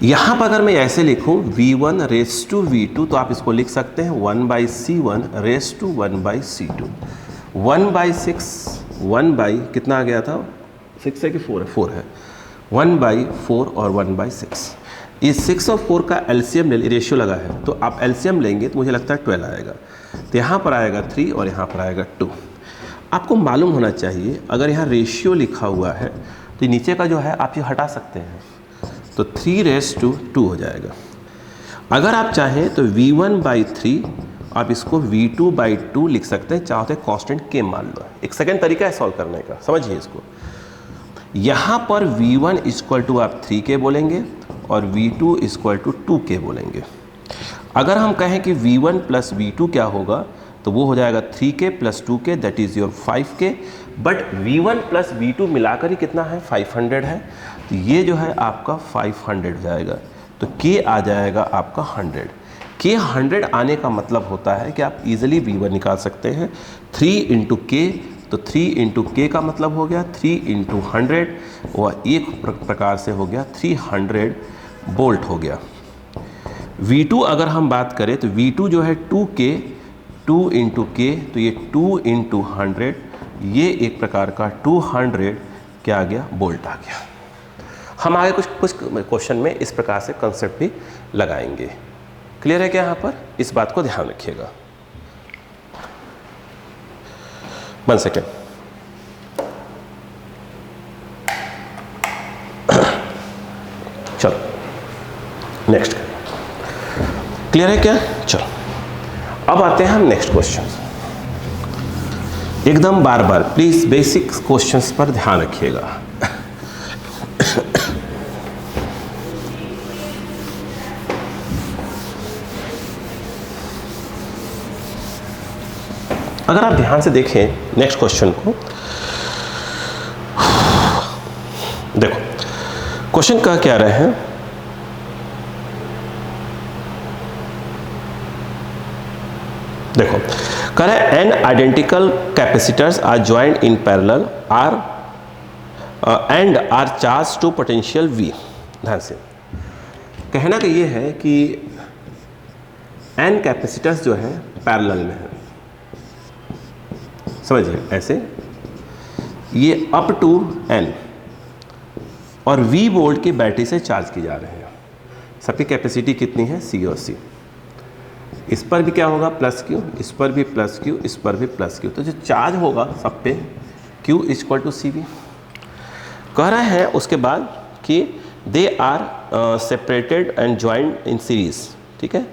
[SPEAKER 1] यहाँ पर अगर मैं ऐसे लिखूँ V1 रेस टू V2, तो आप इसको लिख सकते हैं 1/C1 raise to 1/C2। 1/6, 1 by कितना आ गया था? 6 है कि 4 है? 4 है। 1/4 और 1/6। इस 6 और 4 का एलसीएम रेशियो लगा है, तो आप एलसीएम लेंगे तो मुझे लगता है 12 आएगा। तो यहाँ पर आएगा 3 और यहाँ पर आएगा 2। आपको मालूम होना चाहिए अगर यहाँ रेशियो लिखा हुआ है तो नीचे का जो है आप ये हटा सकते हैं, तो 3:2 हो जाएगा। अगर आप चाहें तो V1/3 आप इसको V2/2 लिख सकते हैं, चाहते कांस्टेंट K मान लो। एक सेकेंड तरीका है सॉल्व करने का, समझिए इसको। यहाँ पर V1 इक्वल टू आप 3K बोलेंगे और V2 इक्वल टू 2K बोलेंगे। अगर हम कहें कि V1 प्लस V2 क्या होगा, तो वो हो जाएगा 3K plus 2K, that is your 5K। But V1 plus V2 मिलाकर ही कितना है? 500 है। तो ये जो है आपका 500 हो जाएगा, तो K आ जाएगा आपका 100। K 100 आने का मतलब होता है कि आप इजीली V1 निकाल सकते हैं 3 इंटू K। तो 3 इंटू K का मतलब हो गया 3 इंटू 100, वह एक प्रकार से हो गया 300 वोल्ट हो गया। V2 अगर हम बात करें तो V2 जो है 2K, 2 इंटू K, तो ये 2 इंटू 100, ये एक प्रकार का 200 क्या आ गया? वोल्ट आ गया। हम आगे कुछ क्वेश्चन में इस प्रकार से कंसेप्ट भी लगाएंगे। क्लियर है क्या? यहाँ पर इस बात को ध्यान रखिएगा। 1 सेकेंड। चलो नेक्स्ट करें। क्लियर है क्या? चलो अब आते हैं हम नेक्स्ट क्वेश्चन। एकदम बार बार प्लीज बेसिक क्वेश्चंस पर ध्यान रखिएगा। अगर आप ध्यान से देखें नेक्स्ट क्वेश्चन को, देखो क्वेश्चन का क्या रहे हैं, देखो कह रहा है n identical capacitors are joined in parallel are and are charged to potential V। ध्यान से कहना कि ये है कि n कैपेसिटर्स जो है पैरेलल में है, समझिए ऐसे, ये अप टू n और V वोल्ट की बैटरी से चार्ज की जा रहे हैं। सबकी कैपेसिटी कितनी है, C और C। इस पर भी क्या होगा, प्लस Q, इस पर भी प्लस Q, इस पर भी प्लस Q। तो जो चार्ज होगा सब पे Q इक्वल टू CV। कह रहा है उसके बाद कि they are separated and joined in series, ठीक है।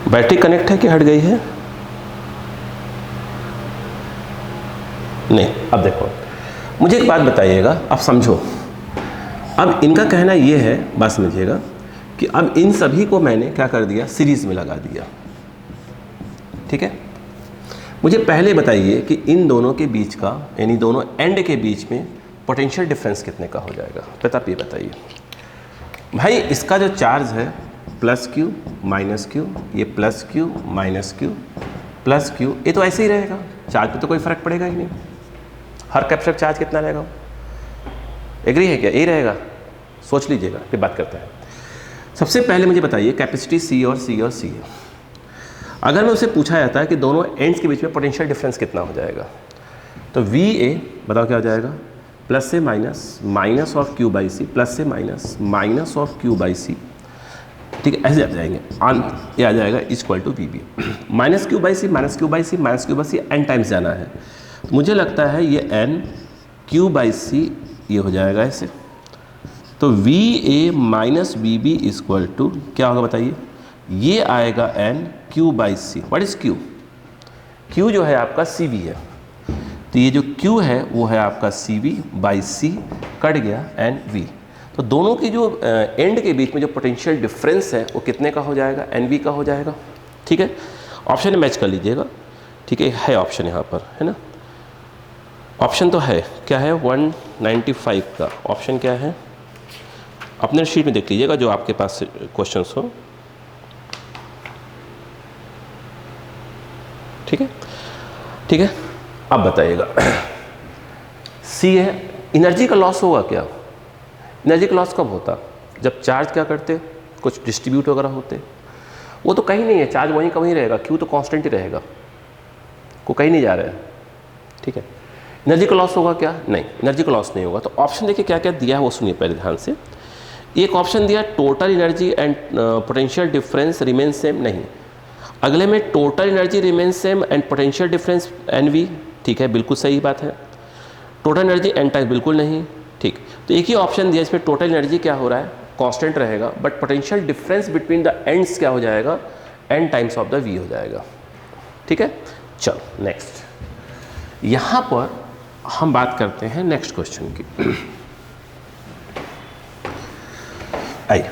[SPEAKER 1] बैटरी कनेक्ट है कि हट गई है, नहीं। अब देखो, मुझे एक बात बताइएगा, अब समझो। अब इनका कहना ये है, बात समझिएगा, कि अब इन सभी को मैंने क्या कर दिया, सीरीज में लगा दिया, ठीक है। मुझे पहले बताइए कि इन दोनों के बीच का, यानी दोनों एंड के बीच में पोटेंशियल डिफरेंस कितने का हो जाएगा, आप ये बताइए भाई। इसका जो चार्ज है प्लस Q माइनस Q, ये plus Q minus Q plus Q, ये तो ऐसे ही रहेगा, चार्ज पे तो कोई फर्क पड़ेगा ही नहीं। हर कैपेसिटर चार्ज कितना रहेगा, एग्री है क्या, यही रहेगा, सोच लीजिएगा, फिर बात करते हैं। सबसे पहले मुझे बताइए कैपेसिटी C और C और C है। अगर मैं उसे पूछा जाता है कि दोनों एंड्स के बीच में पोटेंशियल डिफरेंस कितना हो जाएगा, तो VA बताओ क्या हो जाएगा, प्लस से minus minus of Q by C, plus से minus minus of Q by C, ठीक है, ऐसे आ जाएंगे। ये आ जाएगा equal to VB, minus Q by C minus Q by C minus Q by C, n times जाना है। तो मुझे लगता है ये n Q बाई सी ये हो जाएगा ऐसे। तो VA minus VB equal to क्या होगा बताइए, ये आएगा n Q by C. What is Q? Q जो है आपका CV है, तो ये जो Q है वो है आपका CV बाई C, कट गया NV। तो दोनों की जो एंड के बीच में जो पोटेंशियल डिफरेंस है वो कितने का हो जाएगा, NV का हो जाएगा, ठीक है। ऑप्शन में मैच कर लीजिएगा, ठीक है ऑप्शन यहाँ पर, है ना। ऑप्शन तो है, क्या है, 195 का ऑप्शन क्या है, अपने शीट में देख लीजिएगा जो आपके पास क्वेश्चंस हो, ठीक है, ठीक है। अब बताइएगा, सी है, एनर्जी का लॉस होगा क्या, एनर्जी का लॉस कब होता, जब चार्ज क्या करते, कुछ डिस्ट्रीब्यूट वगैरह होते, वो तो कहीं नहीं है, चार्ज वहीं का वहीं रहेगा, क्यू तो कांस्टेंट ही रहेगा, को कहीं नहीं जा रहा है, ठीक है। एनर्जी का लॉस होगा क्या, नहीं, एनर्जी का लॉस नहीं होगा। तो ऑप्शन देखिए क्या क्या दिया है वो सुनिए पहले ध्यान से। एक ऑप्शन दिया total energy and potential difference remain same, नहीं। अगले में total energy remain same and potential difference NV, ठीक है, बिल्कुल सही बात है। टोटल एनर्जी n टाइम्स, बिल्कुल नहीं, ठीक। तो एक ही ऑप्शन दिया, इसमें टोटल एनर्जी क्या हो रहा है, कांस्टेंट रहेगा, but potential difference between the ends क्या हो जाएगा, n times of the V हो जाएगा, ठीक है। चलो नेक्स्ट, यहाँ पर हम बात करते हैं नेक्स्ट क्वेश्चन की। आइए,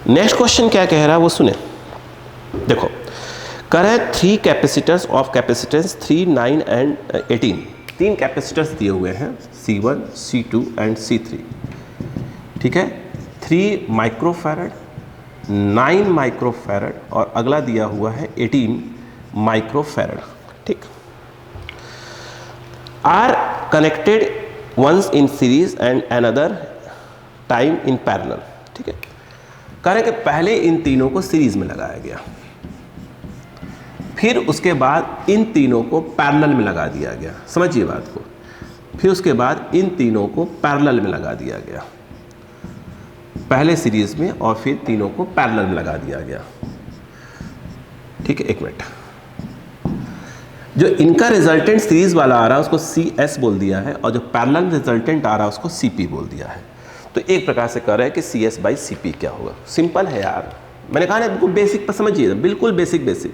[SPEAKER 1] नेक्स्ट क्वेश्चन क्या कह रहा है वो सुने। देखो, कह रहा है 3 capacitors of capacitance 3, 9 and 18। 3 capacitors दिए हुए हैं, C1, C2 एंड C3, ठीक है। 3 माइक्रोफैरड, 9 माइक्रोफैरड और अगला दिया हुआ है 18 माइक्रोफैरड, ठीक। Are connected once in series and another time in parallel, ठीक है। कह रहे कि पहले इन तीनों को सीरीज में लगाया गया, फिर उसके बाद इन तीनों को पैरेलल में लगा दिया गया, समझिए बात को। फिर उसके बाद इन तीनों को पैरेलल में लगा दिया गया, पहले सीरीज में और फिर तीनों को पैरेलल में लगा दिया गया, ठीक है। एक मिनट, जो इनका रिजल्टेंट सीरीज वाला आ रहा है उसको CS बोल दिया है, और जो पैरेलल रिजल्टेंट आ रहा है उसको CP बोल दिया है। तो एक प्रकार से कह रहा है कि CS बाई CP क्या होगा। सिंपल है यार, मैंने कहा ना बिल्कुल बेसिक पर समझिए, बिल्कुल बेसिक।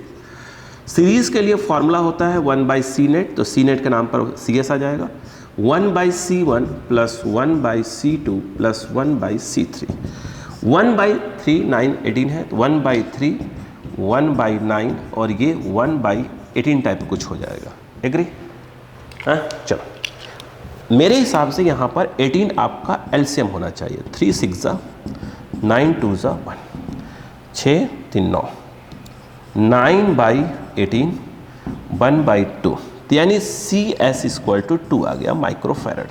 [SPEAKER 1] सीरीज के लिए फॉर्मूला होता है 1 बाई सी नेट, तो सी नेट के नाम पर CS आ जाएगा, 1 by C1 plus 1 by C2 plus 1 by C3। 1 by 3 9 18 है, तो 1 बाई 3 1 बाई 9 और ये 1 बाई 18 टाइप कुछ हो जाएगा, एग्री, हाँ। चलो, मेरे हिसाब से यहाँ पर 18 आपका LCM होना चाहिए, 3 6 9 2 1, 6 3 9, 9 बाई 18 1 बाई 2 तो यानी CS इक्वल टू 2 आ गया माइक्रोफैरड।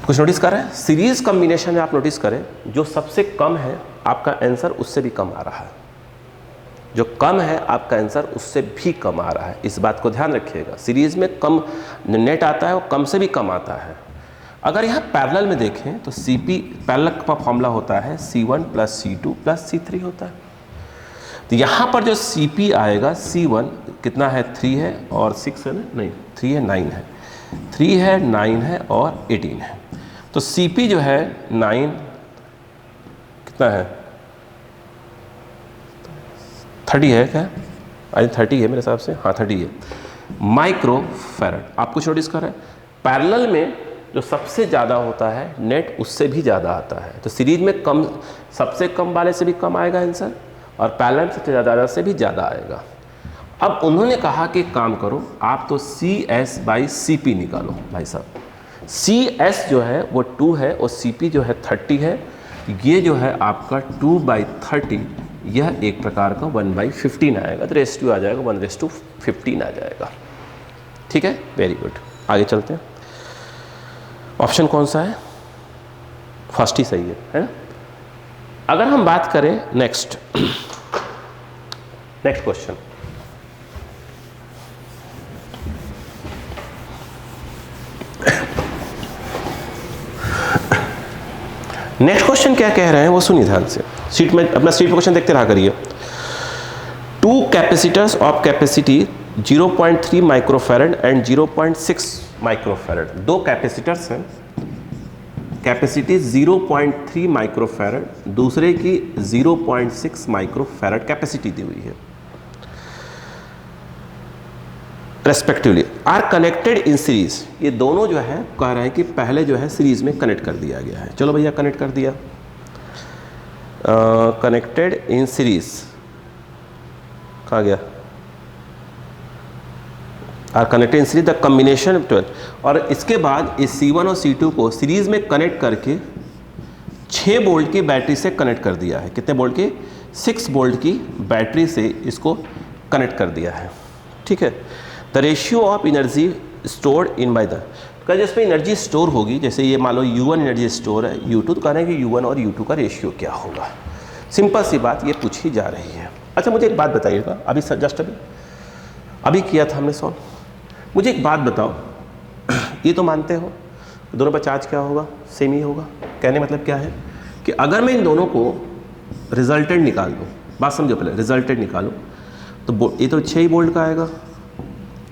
[SPEAKER 1] कुछ नोटिस कर रहे हैं? सीरीज कॉम्बिनेशन में आप नोटिस करें, जो सबसे कम है आपका आंसर उससे भी कम आ रहा है, जो कम है आपका आंसर उससे भी कम आ रहा है। इस बात को ध्यान रखिएगा, सीरीज में कम नेट आता है और कम से भी कम आता है। अगर यहाँ पैरेलल में देखें तो CP पैरेलल का फॉर्मूला होता है C1 plus C2 plus C3 होता है। तो यहाँ पर जो CP आएगा, C1 कितना है 3 है और 6 है ना, नहीं 3 है 9 है, 3 है 9 है और 18 है। तो CP जो है 9 कितना है 30 है क्या, आई 30 है मेरे हिसाब से, हाँ 30 है माइक्रोफैरड। आप कुछ नोटिस कर रहे हैं, पैरेलल में जो सबसे ज़्यादा होता है नेट उससे भी ज़्यादा आता है। तो सीरीज में कम, सबसे कम वाले से भी कम आएगा आंसर और पैरेलल सबसे ज़्यादा से भी ज़्यादा आएगा। अब उन्होंने कहा कि काम करो, आप तो CS बाई CP निकालो। भाई साहब CS जो है वो 2 है और CP जो है 30 है, ये जो है आपका 2/30, यह एक प्रकार का 1/15 आएगा, तो रेशियो आ जाएगा 1:15 आ जाएगा। ठीक है, वेरी गुड। आगे चलते हैं। ऑप्शन कौन सा है? फर्स्ट ही सही है ना? अगर हम बात करें नेक्स्ट क्वेश्चन, नेक्स्ट क्वेश्चन क्या कह रहे हैं वो सुनिए ध्यान से। शीट में अपना शीट क्वेश्चन देखते रहा करिए। 2 capacitors of capacity 0.3 microfarad and 0.6 microfarad, 2 capacitors हैं, कैपेसिटी 0.3 माइक्रोफैरड, दूसरे की 0.6 माइक्रोफैरड कैपेसिटी दी हुई है, respectively are connected in series. ये दोनों जो है कह रहे हैं कि पहले जो है सीरीज में कनेक्ट कर दिया गया है। चलो भैया कनेक्ट कर दिया, कनेक्टेड इन सीरीज कहा गया, are connected in series the combination 12, और इसके बाद इस C1 और C2 को सीरीज में कनेक्ट करके 6 वोल्ट की बैटरी से कनेक्ट कर दिया है। कितने वोल्ट की? 6 वोल्ट की बैटरी से इसको कनेक्ट कर दिया है। ठीक है, the ratio of energy stored in by the, का जिसमें एनर्जी स्टोर होगी, जैसे ये मान लो U1 एनर्जी स्टोर है, U2, तो कह रहे हैं कि U1 और U2 का रेशियो क्या होगा। सिंपल सी बात ये पूछी जा रही है। अच्छा मुझे एक बात बताइएगा, अभी जस्ट अभी किया था हमने सॉल्व, मुझे एक बात बताओ, ये तो मानते हो दोनों का चार्ज क्या होगा? सेम ही होगा। कहने मतलब क्या है कि अगर मैं इन दोनों को रिजल्टेंट निकाल दूँ, बात समझो पहले, रिजल्टेंट निकालो तो ये तो 6 वोल्ट का आएगा,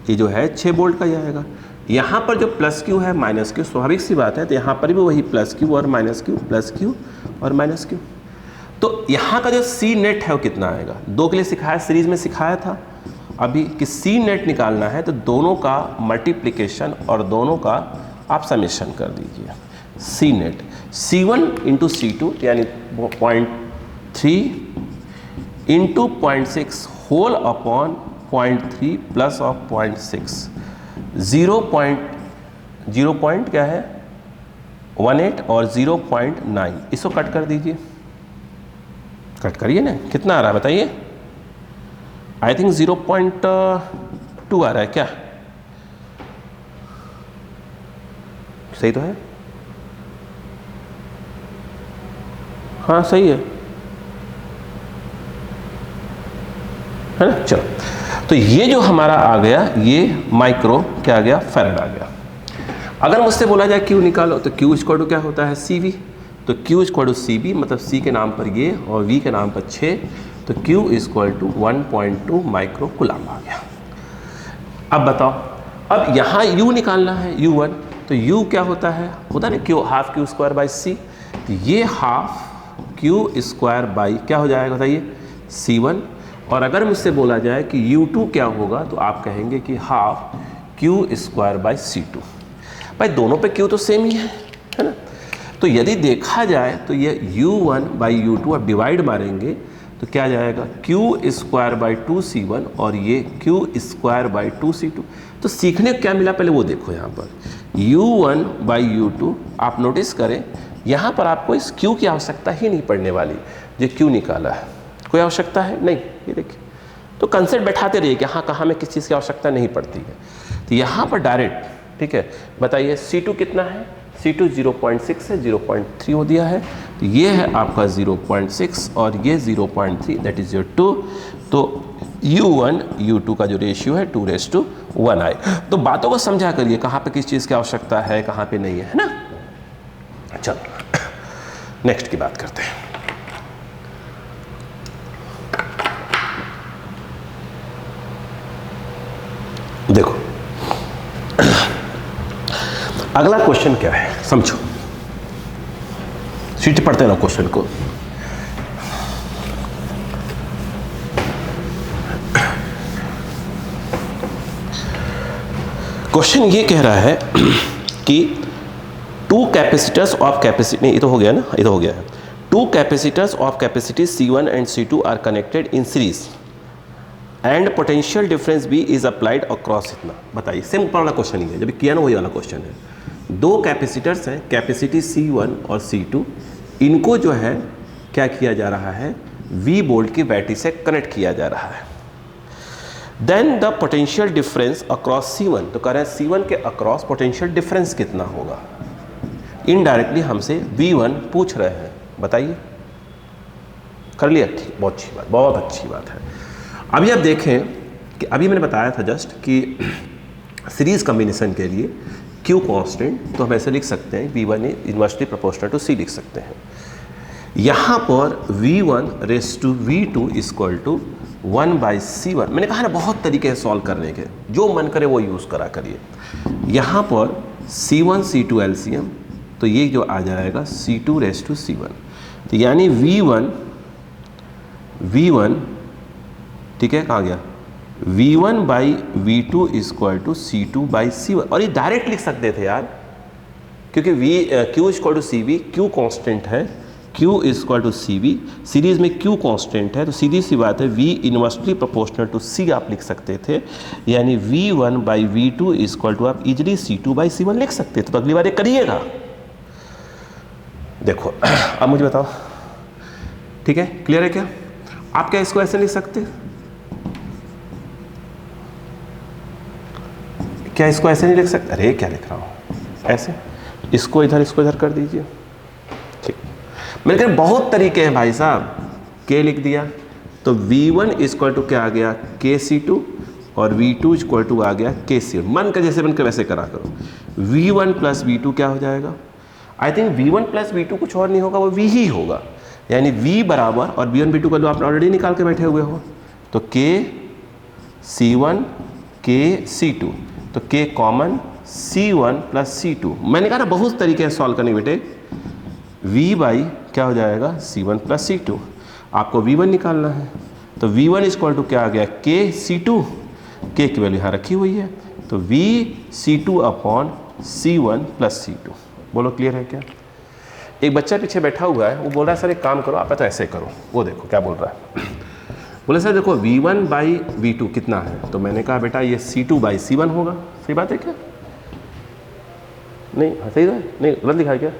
[SPEAKER 1] ये जो है 6 वोल्ट का ही आएगा। यहाँ पर जो प्लस क्यू है माइनस क्यू, स्वाभाविक सी बात है, तो यहाँ पर भी वही प्लस क्यू और माइनस क्यू, प्लस क्यू और माइनस क्यू। तो यहाँ का जो C नेट है वो कितना आएगा? 2 के लिए सिखाया, सीरीज में सिखाया था अभी कि C नेट निकालना है तो दोनों का मल्टीप्लिकेशन और दोनों का आप समेशन कर दीजिए। C net C1 into C2 यानी 0.3 into 0.6 whole upon 0.3 plus of 0.6, 0 क्या है 18 और 0.9, इसको कट कर दीजिए, कट करिए ना, कितना आ रहा है बताइए? आई थिंक 0.2 आ रहा है क्या? सही तो है, हाँ सही है ना? चलो, तो ये जो हमारा आ गया ये माइक्रो क्या आ गया? फैरड आ गया। अगर मुझसे बोला जाए क्यू निकालो तो क्यू इक्वल टू क्या होता है? CV। तो क्यू इक्वल टू CV, मतलब C के नाम पर ये और V के नाम पर 6, तो Q equal to 1.2 micro coulomb आ गया। अब बताओ, अब यहाँ U निकालना है, U1, तो U क्या होता है? होता है Q half Q square by C, तो ये हाफ Q स्क्वायर बाई क्या हो जाएगा बताइए? C1। और अगर मुझसे बोला जाए कि U2 क्या होगा तो आप कहेंगे कि half Q square by C2। भाई दोनों पे Q तो सेम ही है ना? तो यदि देखा जाए तो ये U1 बाई U2 आप डिवाइड मारेंगे तो क्या जाएगा? Q स्क्वायर बाई 2C1 और ये Q स्क्वायर बाई 2C2। तो सीखने को क्या मिला पहले वो देखो। यहाँ पर U1 बाई U2 आप नोटिस करें, यहाँ पर आपको इस Q की आवश्यकता ही नहीं पड़ने वाली, जो Q निकाला है, कोई आवश्यकता है नहीं। ये देखिए तो कंसेप्ट बैठाते रहिए कि हाँ कहाँ में किस चीज़ की आवश्यकता नहीं पड़ती है। तो यहाँ पर डायरेक्ट, ठीक है, बताइए C2 कितना है, C2 0.6 है, 0.3 हो दिया है, तो ये है आपका 0.6 और ये 0.3, दैट इज़ योर 2। तो U1 U2 का जो रेशियो है 2:1 आए। तो बातों को समझा करिए कहाँ पे किस चीज़ की आवश्यकता है, कहाँ पे नहीं है ना। चलो नेक्स्ट की बात करते हैं। देखो अगला क्वेश्चन क्या है, समझो, सीट पढ़ते ना क्वेश्चन को। क्वेश्चन ये कह रहा है कि टू कैपेसिटर्स ऑफ कैपेसिटी, नहीं ये तो हो गया ना, ये तो हो गया है। Two capacitors of capacity C1 and C2 are connected in series and potential difference भी इज अप्लाइड अक्रॉस इतना। बताइए, सिंपल वाला क्वेश्चन ही है, जब किया ना वही वाला क्वेश्चन है। दो कैपेसिटर्स हैं, कैपेसिटी C1 और C2, इनको जो है क्या किया जा रहा है, V वोल्ट की बैटरी से कनेक्ट किया जा रहा है। Then the potential difference across C1, तो कह रहे हैं C1 के अक्रॉस पोटेंशियल डिफरेंस कितना होगा। इनडायरेक्टली हमसे V1 पूछ रहे हैं, बताइए। कर लिया, ठीक, बहुत अच्छी बात, बहुत अच्छी बात है। अभी आप देखें कि अभी मैंने बताया था जस्ट कि सीरीज कॉम्बिनेशन के लिए Q कांस्टेंट, तो हम ऐसे लिख सकते हैं V1 inversely proportional to C लिख सकते हैं। यहाँ पर V1 raise to V2 equal to 1/C1। मैंने कहा ना बहुत तरीके हैं सॉल्व करने के, जो मन करे वो यूज़ करा करिए। यहाँ पर C1 C2 LCM, तो ये जो आ जाएगा C2 रेज़ टू C1, तो यानी V1 ठीक है, कहाँ गया, V1/V2 इक्वल टू C2/C1। और ये डायरेक्ट लिख सकते थे यार, क्योंकि Q equal to CV, Q constant है, Q equal to CV, series में Q कांस्टेंट है, तो सीधी सी बात है V inversely proportional to C आप लिख सकते थे, यानी V1/V2 इक्वल टू आप इजली C2/C1 लिख सकते थे। तो अगली बार ये करिएगा। देखो अब मुझे बताओ, ठीक है, क्लियर है क्या? आप क्या इसको ऐसे लिख सकते, क्या इसको ऐसे नहीं लिख सकते? अरे क्या लिख रहा हूँ, ऐसे, इसको इधर कर दीजिए, ठीक। मैंने कहा बहुत तरीके हैं भाई साहब, के लिख दिया तो V1 इक्वल टू क्या आ गया, KC2, और V2 इक्वल टू आ गया KC। मन का जैसे मन का वैसे करा करो। V1 प्लस V2 क्या हो जाएगा, I think V1 plus V2 कुछ और नहीं होगा, वो V ही होगा, यानी V बराबर, और V1 V2 का जो आपने ऑलरेडी निकाल के बैठे हुए हो, तो KC1 KC2, तो K common, C1 plus C2। मैंने कहा ना बहुत तरीके हैं सॉल्व करने बेटे। V बाई क्या हो जाएगा, C1 प्लस C2। आपको V1 निकालना है, तो V1 इक्वल टू क्या आ गया, KC2, K की वैल्यू यहाँ रखी हुई है, तो VC2 upon C1 plus C2। बोलो क्लियर है क्या? एक बच्चा पीछे बैठा हुआ है, वो बोल रहा है सर एक काम करो, आप तो ऐसे करो। वो देखो क्या बोल रहा है, बोले सर देखो V1/V2 कितना है, तो मैंने कहा बेटा ये C2/C1 होगा। सही बात है क्या? नहीं, हाँ सही है, नहीं गलत लिखा है क्या?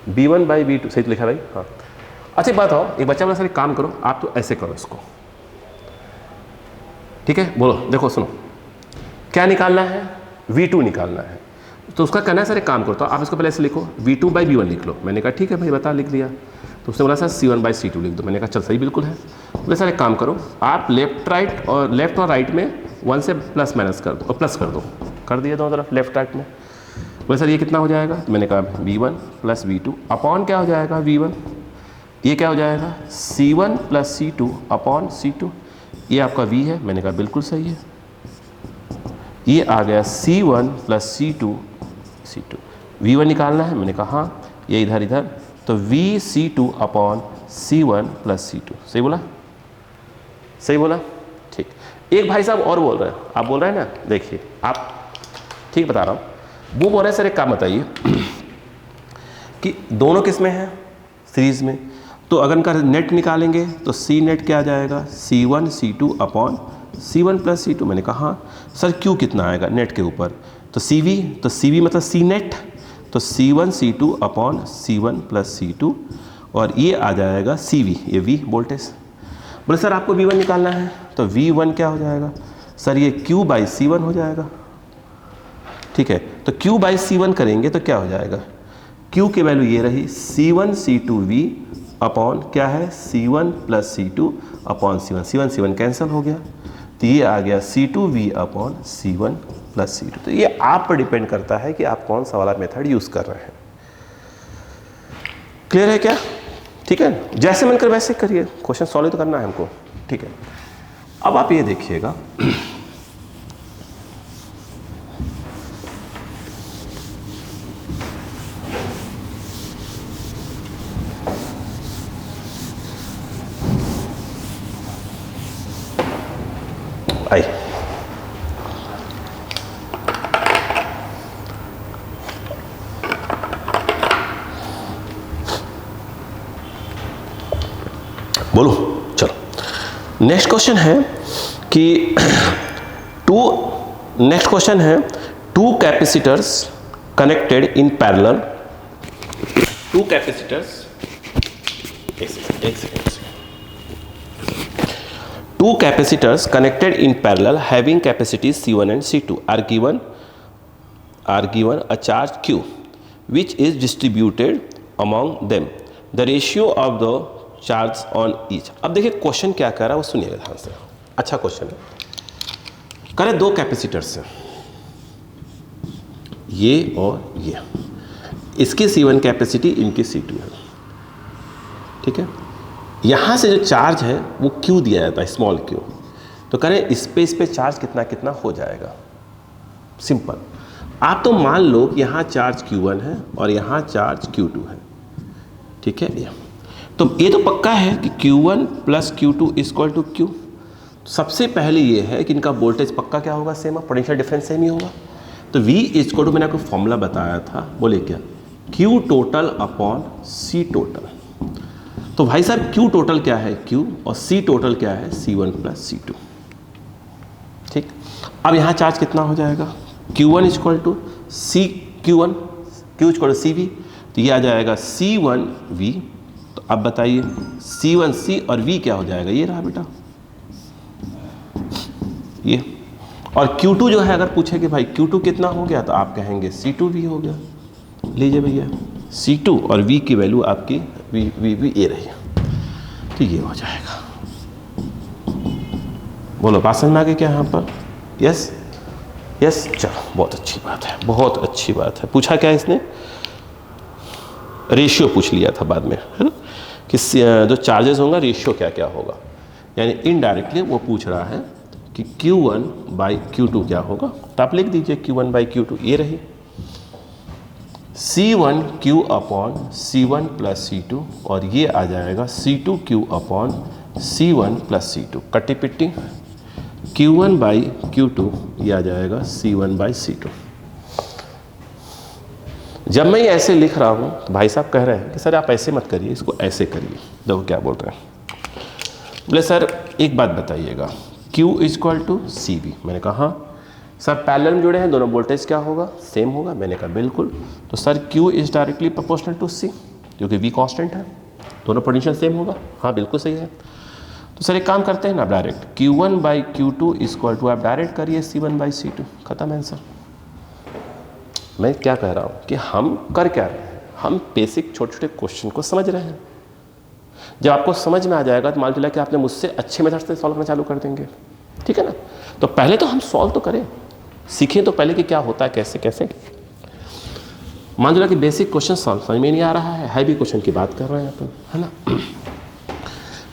[SPEAKER 1] V1/V2 सही तो लिखा भाई, हाँ। अच्छा बात हो, एक बच्चा बोला सर एक काम करो, आप तो ऐसे करो इसको, ठीक है। बोलो, देखो सुनो, क्या निकालना है, V2 निकालना है, तो उसका कहना है सर एक काम करो, तो आप इसको पहले ऐसे लिखो, V2/V1 लिख लो। मैंने कहा ठीक है भाई बता, लिख दिया। तो उसने बोला सर C1/C2 लिख दो। मैंने कहा चल सही बिल्कुल है। बोले सर एक काम करो, आप लेफ्ट और राइट में 1 से प्लस माइनस कर दो, और प्लस कर दो, कर दिया दोनों तरफ लेफ्ट राइट में। बोले सर ये कितना हो जाएगा, मैंने कहा V1 प्लस V2 अपॉन क्या हो जाएगा V1, ये क्या हो जाएगा C1 plus C2 upon C2, ये आपका V है। मैंने कहा बिल्कुल सही है। ये आ गया C1 प्लस C2 V1 निकालना है, मैंने कहा हाँ, ये इधर, तो VC2 upon C1 plus C2। सही बोला, सही बोला, ठीक। एक भाई साहब और बोल रहे हैं, आप बोल रहे हैं ना, देखिए आप ठीक बता रहा हूँ, वो बोल रहे हैं सर एक काम बताइए कि दोनों किस में है, सीरीज में, तो अगर इनका नेट निकालेंगे तो C नेट क्या आ जाएगा, C1 C2 upon C1 plus C2। मैंने कहा हाँ सर Q कितना आएगा नेट के ऊपर, तो CV, तो CV मतलब C नेट, तो C1 C2 upon C1 plus C2, और ये आ जाएगा CV, ये V वोल्टेज। बोले सर आपको V1 निकालना है, तो V1 क्या हो जाएगा सर, ये Q बाई C1 हो जाएगा। ठीक है, तो Q बाई C1 करेंगे तो क्या हो जाएगा, Q की वैल्यू ये रही C1 C2V अपॉन क्या है C1 plus C2 upon C1, C1 C1 cancel हो गया, तो ये आ गया C2V upon C1 plus C2। तो ये आप पर डिपेंड करता है कि आप कौन सा वाला मेथड यूज कर रहे हैं। क्लियर है क्या? ठीक है, जैसे मन कर वैसे करिए, क्वेश्चन सॉल्व तो करना है हमको। ठीक है, अब आप ये देखिएगा आई, बोलो चलो। नेक्स्ट क्वेश्चन है कि नेक्स्ट क्वेश्चन है two capacitors connected in parallel, two capacitors, एक second, two capacitors connected in parallel having capacities C1 and C2 are given a charge Q which is distributed among them, the ratio of the charge on each। अब देखिए question क्या कह रहा है वो सुनिएगा ध्यान से, अच्छा क्वेश्चन है। करें दो कैपेसिटर्स हैं, ये और ये, इसकी C1 कैपेसिटी, इनकी C2 है। ठीक है, यहाँ से जो चार्ज है वो Q दिया जाता है, स्मॉल q, तो करें इस पे चार्ज कितना कितना हो जाएगा। सिंपल, आप तो मान लो कि यहाँ चार्ज Q1 है और यहाँ चार्ज Q2 है। ठीक है, तो ये तो पक्का है कि Q1 plus Q2 equal to Q। सबसे पहले ये है कि इनका वोल्टेज पक्का क्या होगा, सेम, पोटेंशियल डिफरेंस सेम ही होगा। तो V इक्वल टू मैंने आपको फॉर्मूला बताया था, बोले क्या, Q total upon C total. तो भाई साहब Q टोटल क्या है Q, और C टोटल क्या है C1 प्लस C2। ठीक, अब यहाँ चार्ज कितना हो जाएगा, Q1 equal to Q1, Q equal to CV, तो ये आ जाएगा C1V। तो अब बताइए C1C और V क्या हो जाएगा, ये रहा बेटा ये। और Q2 जो है अगर पूछे कि भाई Q2 कितना हो गया, तो आप कहेंगे C2V हो गया। लीजिए भैया C2 और V की वैल्यू आपकी V ये रही, तो ये हो जाएगा। बोलो बात समझ में आ गई क्या यहाँ पर? यस यस, चलो बहुत अच्छी बात है, बहुत अच्छी बात है। पूछा क्या इसने, रेशियो पूछ लिया था बाद में, है ना, कि जो चार्जेस होगा रेशियो क्या क्या होगा, यानी इनडायरेक्टली वो पूछ रहा है कि Q1 बाई Q2 क्या होगा। तो आप लिख दीजिए Q1 बाई Q2, ये रही C1Q upon C1 plus C2, और ये आ जाएगा C2Q upon C1 plus C2, कट्टी पिट्टी Q1 बाई Q2, ये आ जाएगा C1 बाई C2। जब मैं ये ऐसे लिख रहा हूँ तो भाई साहब कह रहे हैं कि सर आप ऐसे मत करिए, इसको ऐसे करिए। देखो क्या बोल रहे हैं, बोले सर एक बात बताइएगा, Q इक्वल टू CV। मैंने कहा हाँ सर, पैरेलल में जुड़े हैं दोनों, वोल्टेज क्या होगा, सेम होगा। मैंने कहा बिल्कुल। तो sir Q is directly proportional to C, क्योंकि V कांस्टेंट है, दोनों पोटेंशियल सेम होगा। हाँ बिल्कुल सही है। तो सर एक काम करते हैं ना, direct Q1 by Q2 equal to, आप डायरेक्ट करिए C1 बाई C2, खत्म आंसर। मैं क्या कह रहा हूँ कि हम कर क्या रहे हैं, हम बेसिक छोटे छोटे क्वेश्चन को समझ रहे हैं। जब आपको समझ में आ जाएगा तो मान लीजिए कि आपने मुझसे अच्छे मेथड से सॉल्व करना चालू कर देंगे। ठीक है ना, तो पहले तो हम सॉल्व तो करें, सीखें तो पहले कि क्या होता है, कैसे कैसे। मान लीजिए कि बेसिक क्वेश्चन सॉल्व समझ में नहीं आ रहा है, हैवी क्वेश्चन की बात कर रहे हैं अपन, है ना।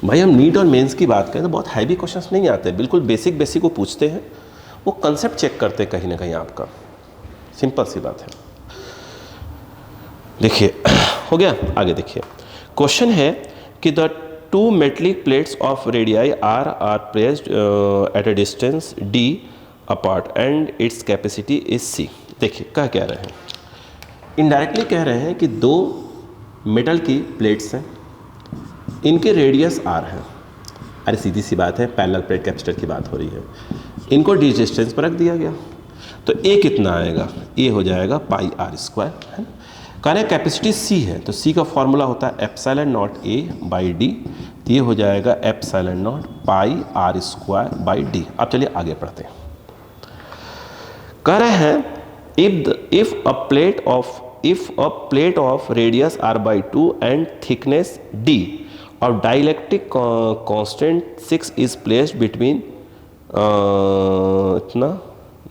[SPEAKER 1] भाई हम नीट और मेंस की बात करें तो बहुत हैवी क्वेश्चंस नहीं आते, बिल्कुल बेसिक बेसिक को पूछते हैं, वो कंसेप्ट चेक करते हैं कहीं ना कहीं आपका, सिंपल सी बात है। देखिए हो गया, आगे देखिए क्वेश्चन है कि the two metallic plates of radii are placed at a distance d apart and its capacity is C। देखिए क्या कह रहे हैं, इनडायरेक्टली कह रहे हैं कि दो मेटल की प्लेट्स हैं, इनके रेडियस r है। अरे सीधी सी बात है, पैरेलल प्लेट कैपेसिटर की बात हो रही है, इनको d डिस्टेंस पर रख दिया गया, तो A कितना आएगा, A हो जाएगा पाई r स्क्वायर, है ना। कहना है कैपेसिटी C है, तो C का फॉर्मूला होता है epsilon naught A by D, ये हो जाएगा epsilon naught pi r square by d. अब चलिए आगे पढ़ते हैं। कह रहे हैं if a plate of radius r by 2 and thickness d और dielectric constant 6 is placed between इतना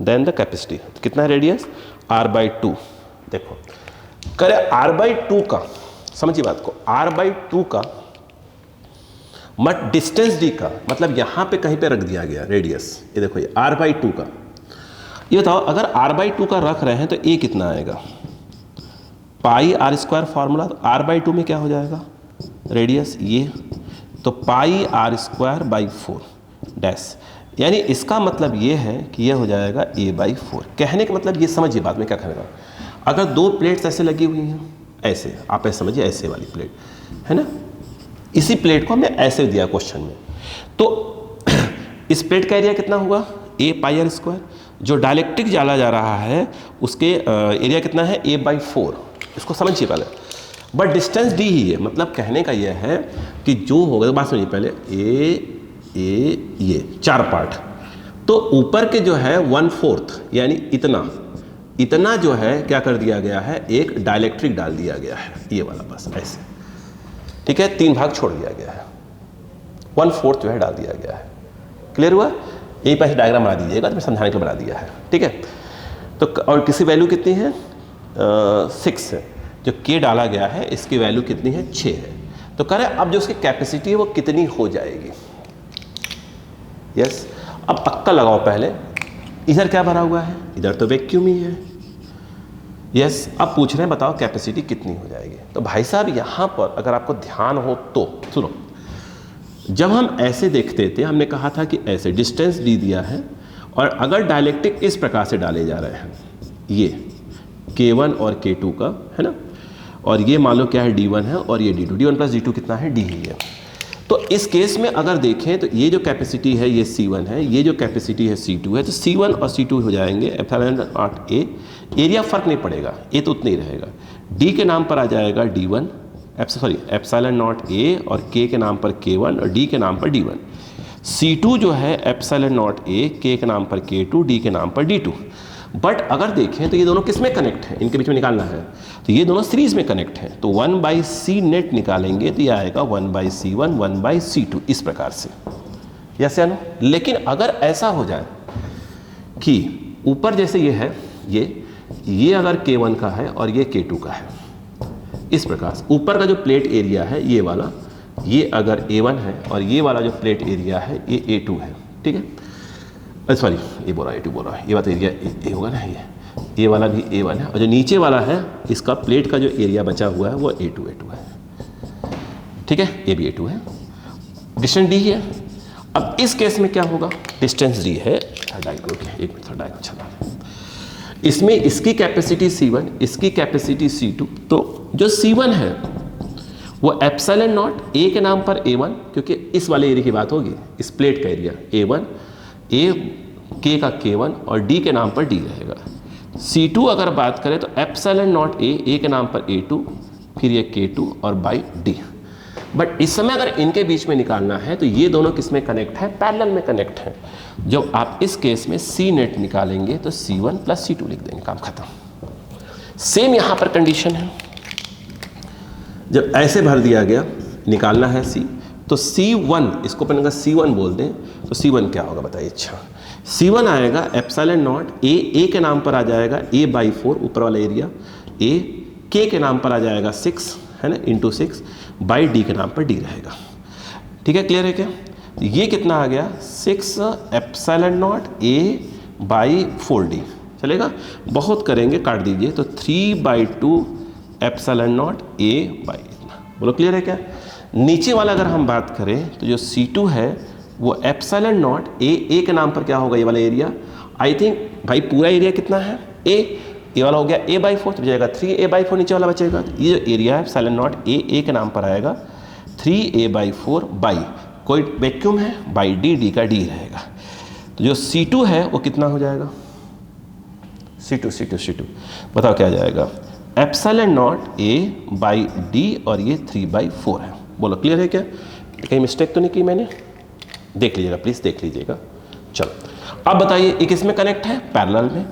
[SPEAKER 1] देन द कैपेसिटी, कितना रेडियस r by 2। देखो करे r by 2 का, समझिए बात को, r by 2 का मत डिस्टेंस d का मतलब यहां पे कहीं पे रख दिया गया रेडियस। ये देखो ये r by 2 का, ये बताओ अगर r by 2 का रख रहे हैं तो a कितना आएगा, पाई आर स्क्वायर फार्मूला, तो r by 2 में क्या हो जाएगा रेडियस ये, तो पाई आर स्क्वायर बाई 4 डैश, यानी इसका मतलब ये है कि ये हो जाएगा a by 4। कहने का मतलब ये समझिए बात में क्या कहने का, अगर दो प्लेट्स ऐसे लगी हुई हैं, ऐसे आप ऐसे समझिए, ऐसे वाली प्लेट है ना, इसी प्लेट को हमने ऐसे दिया क्वेश्चन में, तो इस प्लेट का एरिया कितना हुआ a पाई आर स्क्वायर, जो डायलेक्ट्रिक डाला जा रहा है उसके एरिया कितना है a by 4, इसको समझिए पहले, बट डिस्टेंस d ही है, मतलब कहने का यह है कि जो होगा, तो बात समझिए पहले, ये 4 पार्ट, तो ऊपर के जो है 1/4 यानी इतना जो है क्या कर दिया गया है, एक डायलेक्ट्रिक डाल दिया गया है, ये वाला बस ऐसे, ठीक है, 3 भाग छोड़ दिया गया है, 1/4 जो है डाल दिया गया है। क्लियर हुआ? यही पैसे डायग्राम बना दीजिएगा, तो मैं समझाने के लिए बना दिया है, ठीक है। तो और किसी वैल्यू कितनी है 6 है, जो k डाला गया है इसकी वैल्यू कितनी है 6 है। तो कह रहे अब जो उसकी कैपेसिटी है वो कितनी हो जाएगी। यस, अब पक्का लगाओ पहले, इधर क्या भरा हुआ है, इधर तो वैक्यूम ही है। यस, अब पूछ रहे हैं बताओ कैपेसिटी कितनी हो जाएगी। तो भाई साहब यहाँ पर अगर आपको ध्यान हो तो सुनो, जब हम ऐसे देखते थे हमने कहा था कि ऐसे डिस्टेंस दी दिया है, और अगर डायलेक्ट्रिक इस प्रकार से डाले जा रहे हैं, ये K1 और K2 का है ना, और ये मान लो क्या है D1 है और ये D2, D1 प्लस D2 कितना है D ही है। तो इस केस में अगर देखें तो ये जो कैपेसिटी है ये C1 है, ये जो कैपेसिटी है C2 है, तो C1 और C2 हो जाएंगे एप्सिलॉन नॉट A, एरिया फर्क नहीं पड़ेगा, ए तो उतना ही रहेगा, D के नाम पर आ जाएगा D1 एप्सिलॉन नॉट A, और K के नाम पर K1 और D के नाम पर D1। C2 जो है एप्सिलॉन नॉट A, K के नाम पर K2, D के नाम पर D2। बट अगर देखें तो ये दोनों किस में कनेक्ट हैं, इनके बीच में निकालना है, तो ये दोनों सीरीज में कनेक्ट हैं, तो 1/c नेट निकालेंगे तो ये आएगा 1/c1 1/c2 इस प्रकार से। यस या नो? लेकिन अगर ऐसा हो जाए कि ऊपर जैसे ये है, ये अगर K1 का है और ये K2 का है, इस प्रकार से ऊपर का जो प्लेट एरिया है ये वाला, ये अगर A1 है और ये वाला जो प्लेट एरिया है ये A2 है, ठीक है, सॉरी ये बोला A2 बोला, ये बात एरिया A होगा ना, ये वाला भी A1 है, और जो नीचे वाला है इसका प्लेट का जो एरिया बचा हुआ है वो A2 है, ठीक है, ये भी A2 है, डिस्टेंस D है। अब इस केस में क्या होगा, डिस्टेंस D है, एक मिनट डायग्राम चला, इसमें इसकी कैपेसिटी C1, इसकी कैपेसिटी C2, तो जो C1 है वो एप्सिलॉन नॉट A के नाम पर A1, क्योंकि इस वाले एरिया की बात होगी, इस प्लेट का एरिया A1, A K का K1 और D के नाम पर D रहेगा। C2 अगर बात करें तो एप्सिलॉन नॉट A के नाम पर A2, फिर ये K2 और बाई D। बट इस समय अगर इनके बीच में निकालना है तो ये दोनों किस में कनेक्ट है, पैरेलल में कनेक्ट है। जब आप इस केस में C नेट निकालेंगे तो C1 प्लस C2 लिख देंगे, काम खत्म। सेम यहाँ पर कंडीशन है, जब ऐसे भर दिया गया, निकालना है C, तो C1 इसको अपन अगर C1 बोल दें तो C1 क्या होगा बताइए। अच्छा, C1 आएगा एप्सिलॉन नॉट A के नाम पर आ जाएगा A/4 ऊपर वाला एरिया, A K के नाम पर आ जाएगा 6 है ना, इंटू 6 बाई D के नाम पर D रहेगा, ठीक है, क्लियर है क्या। ये कितना आ गया 6 एप्सिलॉन नॉट A/4D, चलेगा, बहुत करेंगे काट दीजिए, तो 3/2 एप्सिलॉन नॉट A बाई इतना, बोलो क्लियर है क्या। नीचे वाला अगर हम बात करें तो जो C2 है वो एप्सिलॉन नॉट A के नाम पर क्या होगा, ये वाला एरिया, आई थिंक भाई पूरा एरिया कितना है A, ये वाला हो गया A/4, तो बचेगा 3A/4, नीचे वाला बचेगा, ये जो एरिया है एप्सिलॉन नॉट A के नाम पर आएगा 3A/4 बाई कोई वैक्यूम है बाई D का D रहेगा। तो जो C2 है वो कितना हो जाएगा, C2 बताओ क्या जाएगा, epsilon naught A by D, और ये 3/4 है, बोलो क्लियर है क्या। कहीं मिस्टेक तो नहीं की मैंने? देख लीजिएगा प्लीज़, देख लीजिएगा। चलो अब बताइए, एक इसमें कनेक्ट है पैरेलल में,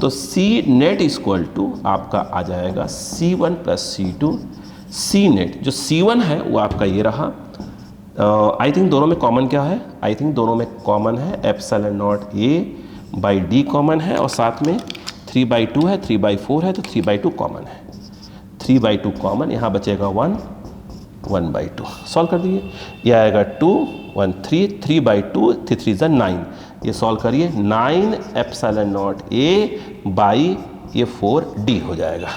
[SPEAKER 1] तो सी नेट इक्वल टू आपका आ जाएगा C1 प्लस C2। सी नेट जो C1 है वो आपका ये रहा। आई थिंक दोनों में कॉमन क्या है? आई थिंक दोनों में कॉमन है एप्सिलॉन नॉट A/D कॉमन है, और साथ में 3/2 है, 3/4 है, तो 3/2 कॉमन है। 3/2 कॉमन, यहाँ बचेगा 1, 1/2। सॉल्व कर दिए, ये आएगा 2, 1, 3, 3/2, 3 3 9। ये सॉल्व करिए, 9 एप्सिलॉन नॉट A/4D हो जाएगा।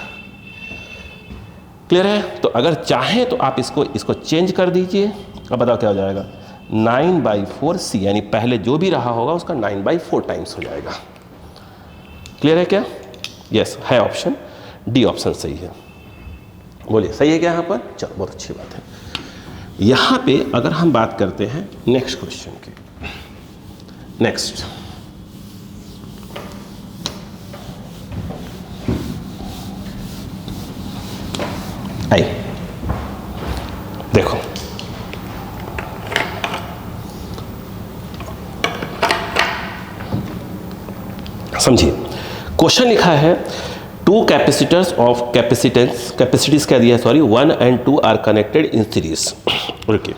[SPEAKER 1] क्लियर है? तो अगर चाहें तो आप इसको चेंज कर दीजिए। अब बताओ क्या हो जाएगा? 9/4C, यानी पहले जो भी रहा होगा उसका 9/4 टाइम्स हो जाएगा। क्लियर है क्या? यस है, ऑप्शन डी ऑप्शन सही है। बोलिए सही है क्या यहाँ पर? चलो बहुत अच्छी बात है। यहाँ पे अगर हम बात करते हैं नेक्स्ट क्वेश्चन की, नेक्स्ट आई देखो, समझिए क्वेश्चन लिखा है टू कैपेसिटर्स ऑफ कैपेसिटीज क्या दिया है, sorry 1 and 2 are connected in series. Okay,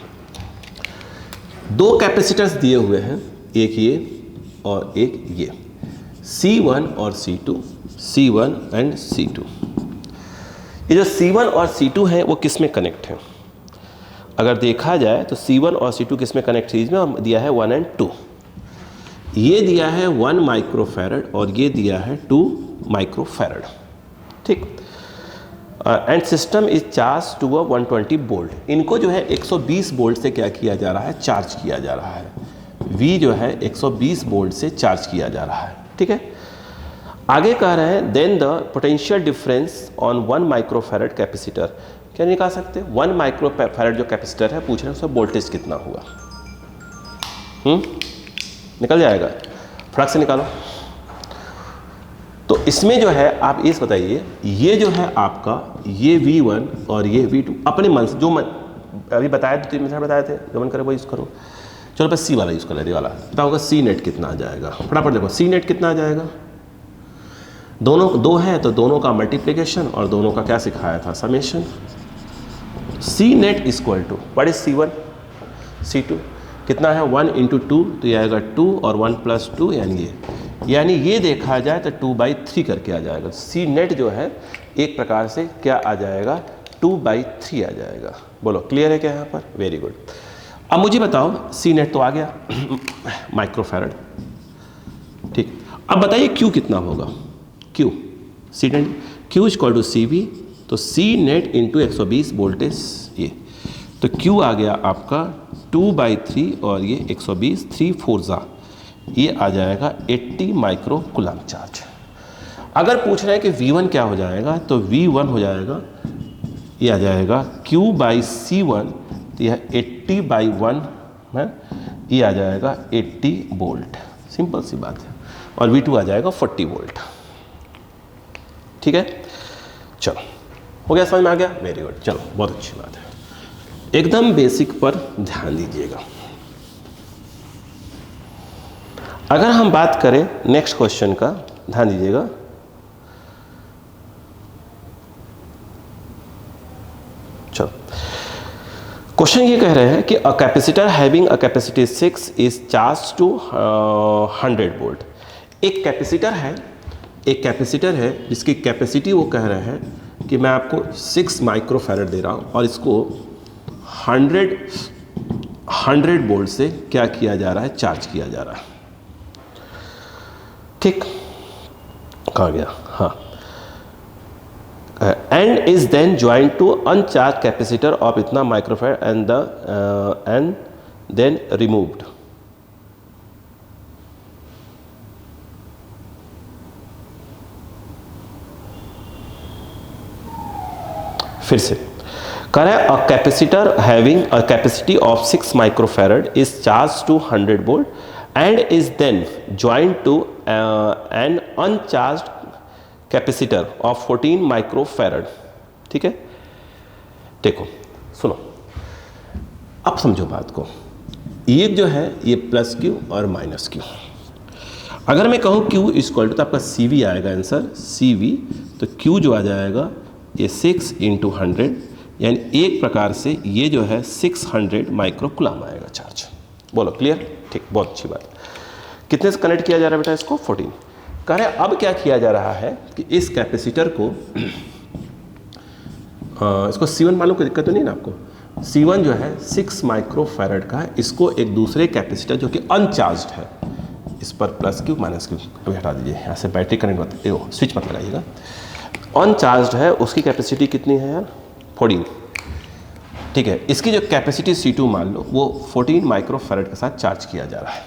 [SPEAKER 1] दो कैपेसिटर्स दिए हुए हैं, एक ये और एक ये, C1 और C2, C1 and C2। ये जो C1 और C2 है वो किस में कनेक्ट है? अगर देखा जाए तो C1 और C2 किस में कनेक्ट सीरीज में दिया है 1 and 2। ये दिया है 1 माइक्रोफैरड और ये दिया है 2 माइक्रोफैरड, ठीक। And system is charged to 120 volt. इनको जो है 120 वोल्ट से क्या किया जा रहा है? चार्ज किया जा रहा है। V जो है 120 वोल्ट से चार्ज किया जा रहा है, ठीक है। आगे कह रहे हैं then the potential difference on 1 microfarad capacitor. क्या निकाल सकते हैं? 1 माइक्रोफैरड जो कैपेसिटर है पूछ रहे हैं उसका वोल्टेज कितना हुआ। निकल जाएगा, फटाक से निकालो। तो इसमें जो है आप इस बताइए, ये जो है आपका ये V1 और ये V2 अपने मन से जो मन अभी बताया थे, 3 मिनट बताए थे, जो मन करे वो यूज़ करो। चलो बस सी वाला यूज़ कर ले, वाला पता होगा सी नेट कितना आ जाएगा। फटाफट देखो सी नेट कितना आ जाएगा। दोनों दो है तो दोनों का मल्टीप्लिकेशन और दोनों का क्या सिखाया था? Summation. C net equal to what is C1 C2 कितना है? 1 × 2, तो ये आएगा 2 और 1 + 2 यानी ये देखा जाए तो 2/3 करके आ जाएगा। सी नेट जो है एक प्रकार से क्या आ जाएगा? 2/3 आ जाएगा। बोलो क्लियर है क्या यहाँ पर? Very good. अब मुझे बताओ सी नेट तो आ गया माइक्रोफैरड, ठीक। अब बताइए क्यू कितना होगा? Q C net Q equal to CV, तो सी नेट इंटू 120 वोल्टेज, ये तो क्यू आ गया आपका 2/3 और ये 120, 3 4 जा, ये आ जाएगा 80 माइक्रो कूलम चार्ज। अगर पूछ रहे हैं कि V1 क्या हो जाएगा, तो V1 हो जाएगा, ये आ जाएगा Q/C1, तो यह 80/1 है, ये आ जाएगा 80 वोल्ट। सिंपल सी बात है। और V2 आ जाएगा 40 वोल्ट, ठीक है। चलो हो गया, समझ में आ गया? Very good. चलो बहुत अच्छी बात है। एकदम बेसिक पर ध्यान दीजिएगा। अगर हम बात करें नेक्स्ट क्वेश्चन का, ध्यान दीजिएगा। चलो क्वेश्चन ये कह रहे हैं कि a capacitor having a capacity 6 is charged to 100 volt. एक कैपेसिटर है जिसकी कैपेसिटी वो कह रहे हैं कि मैं आपको 6 माइक्रोफैरड दे रहा हूँ और इसको 100 वोल्ट से क्या किया जा रहा है? चार्ज किया जा रहा है, ठीक। कहा गया? हाँ। And is then joined to uncharged capacitor of इतना माइक्रोफैरड एंड देन रिमूव्ड। फिर से कह रहा है a capacitor having a capacity of 6 microfarad is charged to 100 volt and is then joined to an uncharged capacitor of 14 microfarad, ठीक है। देखो सुनो, अब समझो बात को, ये जो है ये प्लस क्यू और माइनस क्यू। अगर मैं कहूँ क्यू इक्वल टू, तो आपका सी वी आएगा आंसर, सी वी, तो क्यू जो आ जाएगा ये 6 × 100, यानी एक प्रकार से ये जो है 600 माइक्रोकुलाम आएगा चार्ज। बोलो क्लियर? ठीक, बहुत अच्छी बात। कितने से कनेक्ट किया जा रहा है बेटा इसको? 14। कह रहे अब क्या किया जा रहा है कि इस कैपेसिटर को इसको C1 मालूम, कोई दिक्कत तो नहीं ना आपको? C1 जो है 6 माइक्रोफैरड का है, इसको एक दूसरे कैपेसिटर जो कि अनचार्ज्ड है, इस पर प्लस क्यू माइनस क्यू अभी हटा दीजिए, यहाँ से बैटरी कनेक्ट मत, स्विच मत लगाइएगा। अनचार्ज्ड है, उसकी कैपेसिटी कितनी है यार? 14। ठीक है, इसकी जो कैपेसिटी C2 मान लो, वो 14 माइक्रोफैरड के साथ चार्ज किया जा रहा है।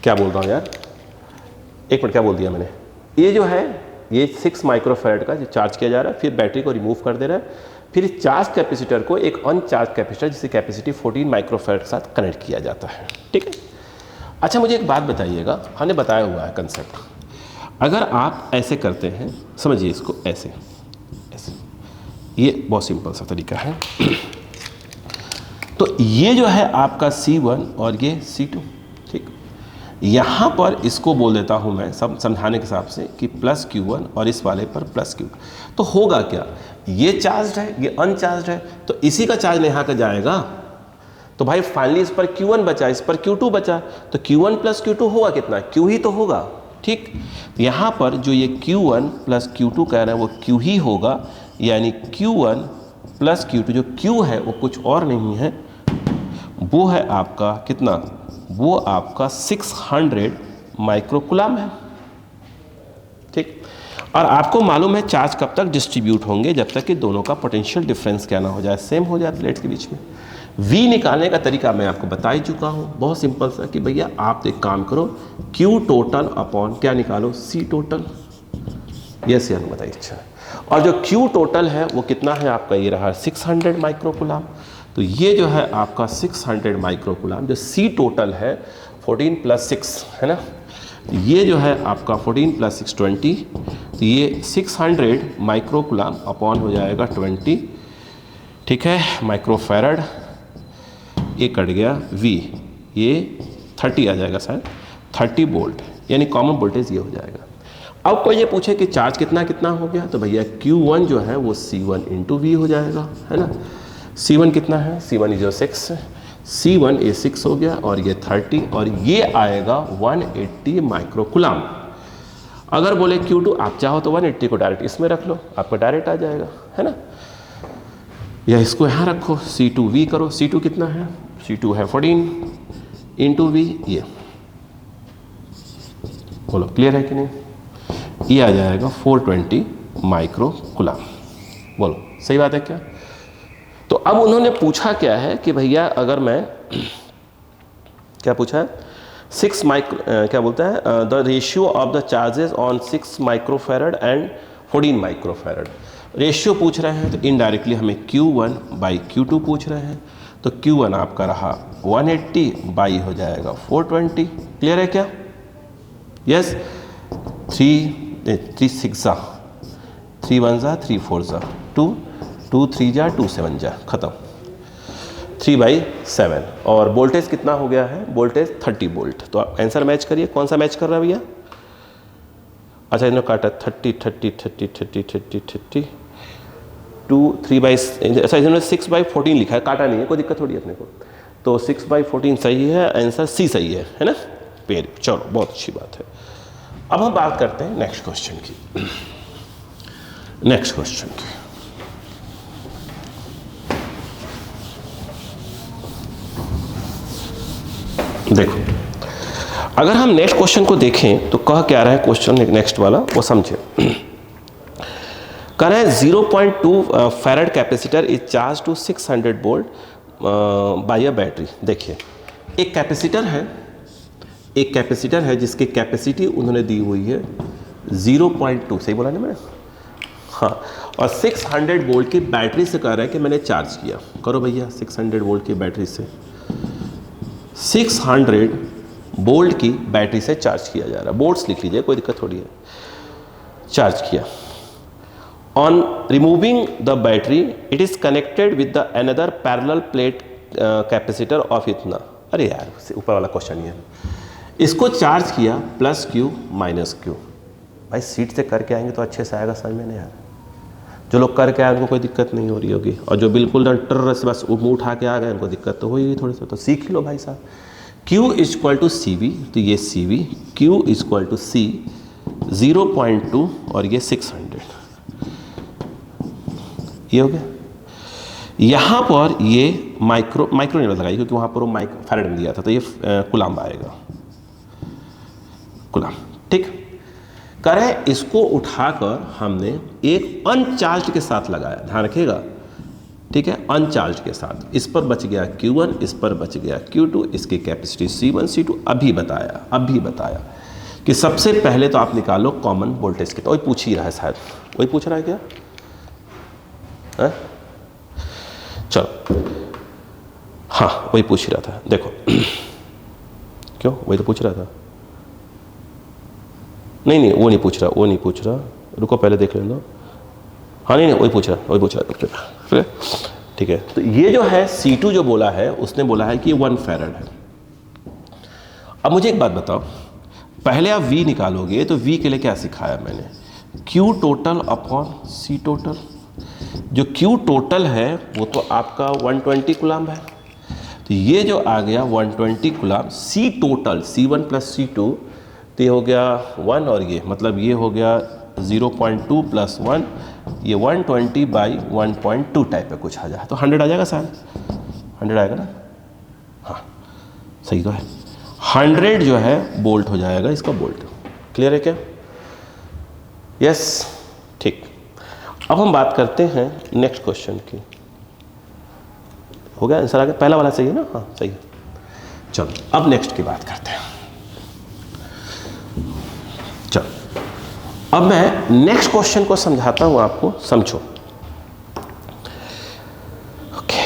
[SPEAKER 1] क्या बोल रहा हूँ यार, एक मिनट, क्या बोल दिया मैंने? ये जो है ये 6 माइक्रोफैरड का जो चार्ज किया जा रहा है, फिर बैटरी को रिमूव कर दे रहा है, फिर इस चार्ज कैपेसिटर को एक अनचार्ज कैपेसिटर जिसकी कैपेसिटी 14 माइक्रोफैरड के साथ कनेक्ट किया जाता है। ठीक है, अच्छा मुझे एक बात बताइएगा, हमने बताया हुआ है कंसेप्ट, अगर आप ऐसे करते हैं, समझिए इसको ऐसे ऐसे, ये बहुत सिंपल सा तरीका है। तो ये जो है आपका C1 और ये C2, ठीक, यहाँ पर इसको बोल देता हूँ मैं सब समझाने के हिसाब से कि प्लस Q1 और इस वाले पर प्लस Q। तो होगा क्या, ये चार्ज है, ये अनचार्ज है, तो इसी का चार्ज यहाँ का जाएगा, तो भाई फाइनली इस पर Q1 बचा, इस पर Q2 बचा, तो Q1 + Q2 होगा कितना? Q ही तो होगा। ठीक, यहाँ पर जो ये Q1 + Q2 कह रहे हैं वो Q ही होगा, यानी Q1 + Q2, जो Q है वो कुछ और नहीं है, वो है आपका कितना? वो आपका 600 माइक्रोकुलाम है। ठीक, और आपको मालूम है चार्ज कब तक डिस्ट्रीब्यूट होंगे? जब तक कि दोनों का पोटेंशियल डिफरेंस क्या ना हो जाए, सेम हो जाए प्लेट्स के बीच में। V निकालने का तरीका मैं आपको बता ही चुका हूँ, बहुत सिंपल सा, कि भैया आप एक काम करो, Q टोटल अपॉन क्या निकालो? C total. यस यार बताइए। अच्छा, और जो Q टोटल है वो कितना है आपका? ये रहा 600 माइक्रोकुलाम। तो ये जो है आपका 600 माइक्रोकुलाम, जो C टोटल है 14 + 6 है ना, ये जो है आपका 14 + 6 20, तो ये 600 माइक्रोकुलाम अपॉन हो जाएगा 20, ठीक है, माइक्रोफैरड, ये कट गया V, ये 30 आ जाएगा शायद, 30 वोल्ट, यानी कॉमन वोल्टेज ये हो जाएगा। अब कोई ये पूछे कि चार्ज कितना कितना हो गया, तो भैया Q1 जो है वो C1 × V हो जाएगा, है ना। C1 कितना है? C1 = 6, C1 ये 6 हो गया, और ये 30, और ये आएगा 180 माइक्रोकुलाम। अगर बोले Q2, आप चाहो तो 180 को डायरेक्ट इसमें रख लो, आपको डायरेक्ट आ जाएगा, है ना, या इसको यहाँ रखो, C2V करो। C2 कितना है? C2 है 14 × V, ये बोलो क्लियर है कि नहीं? ये आ जाएगा 420 माइक्रोकुलाम। बोलो सही बात है क्या? तो अब उन्होंने पूछा क्या है कि भैया अगर मैं, क्या पूछा है? 6 क्या बोलता है? The ratio of the charges on 6 microfarad and 14 microfarad. Ratio पूछ रहे हैं, तो इनडायरेक्टली हमें Q1 / Q2 पूछ रहे हैं, तो Q1 आपका रहा 180 बाई हो जाएगा 420। क्लियर है क्या? यस। 3 6 3 1 3 4 2 2 3 2 7 खत्म, 3/7। और वोल्टेज कितना हो गया है? Voltage 30 volt. तो आप आंसर मैच करिए, कौन सा मैच कर रहा है भैया? अच्छा इन्होंने काटा 30 30 30 30 30 30 2 3 अच्छा इन्होंने 6/14 लिखा है, काटा नहीं है, कोई दिक्कत थोड़ी है अपने को। तो 6/14 सही है, आंसर सी सही है ना। वेरी, चलो बहुत अच्छी बात है। अब हम बात करते हैं नेक्स्ट क्वेश्चन की। नेक्स्ट क्वेश्चन की, देखो अगर हम नेक्स्ट क्वेश्चन को देखें तो कह क्या रहा है क्वेश्चन नेक्स्ट वाला, वो समझे। कह रहा है 0.2 farad capacitor is charged to 600 volt by a battery. देखिए एक कैपेसिटर है जिसकी कैपेसिटी उन्होंने दी हुई है 0.2, सही बोला ना मैंने? हाँ, और 600 वोल्ट की बैटरी से कह रहा है कि मैंने चार्ज किया। करो भैया, 600 वोल्ट की बैटरी से 600 वोल्ट की बैटरी से चार्ज किया जा रहा है। वोल्ट्स लिख लीजिए, कोई दिक्कत थोड़ी है। चार्ज किया on removing the battery it is connected with the another parallel plate capacitor of इतना। अरे यार ऊपर वाला क्वेश्चन ये है, इसको चार्ज किया प्लस क्यू माइनस क्यू। भाई सीट से करके आएंगे तो अच्छे से आएगा समझ में नहीं यार। जो लोग करके आए उनको कोई दिक्कत नहीं हो रही होगी, और जो बिल्कुल टर से बस मुँह उठा के आ गए उनको दिक्कत तो होगी थोड़ी सी। तो सीख ही लो भाई साहब। Q is equal to C V, तो ये C V, Q is equal to C 0.2 और ये 600, ये हो गया। यहाँ पर ये माइक्रो यूनिट लगाई क्योंकि वहाँ पर वो फैराड में दिया था, तो ये कुलाम्ब आएगा, कुलाम्ब। ठीक, करें इसको उठाकर हमने एक अनचार्ज के साथ लगाया, ध्यान रखिएगा, ठीक है, अनचार्ज के साथ। इस पर बच गया Q1, इस पर बच गया Q2, इसकी कैपेसिटी C1 C2। अभी बताया कि सबसे पहले तो आप निकालो कॉमन वोल्टेज कितना। वही पूछ ही रहा है शायद, वही पूछ रहा है क्या है? चलो हाँ वही पूछ ही रहा था, देखो क्यों वही तो पूछ रहा था। नहीं वो नहीं पूछ रहा, रुको पहले देख लेना। हाँ नहीं वही पूछ रहा, ठीक है। तो ये जो है C2 जो बोला है, उसने बोला है कि 1 फैराड है। अब मुझे एक बात बताओ, पहले आप V निकालोगे तो V के लिए क्या सिखाया मैंने, Q total upon C total. जो Q टोटल है वो तो आपका 120 कुलाम्ब है, तो ये जो आ गया 120 कुलाम्ब। C total C1 plus C2, तो ये हो गया 1, और ये मतलब ये हो गया 0.2 प्लस 1, ये 120 बाई 1.2 टाइप पे कुछ आ जाए तो 100 आ जाएगा शायद, 100 आएगा ना, हाँ सही तो है। 100 जो है बोल्ट हो जाएगा, इसका बोल्ट। क्लियर है क्या? यस, ठीक। अब हम बात करते हैं नेक्स्ट क्वेश्चन की। हो गया आंसर आ गया, पहला वाला सही है ना? हाँ सही है। चलो अब नेक्स्ट की बात करते हैं। चलो अब मैं नेक्स्ट क्वेश्चन को समझाता हूं आपको, समझो। Okay,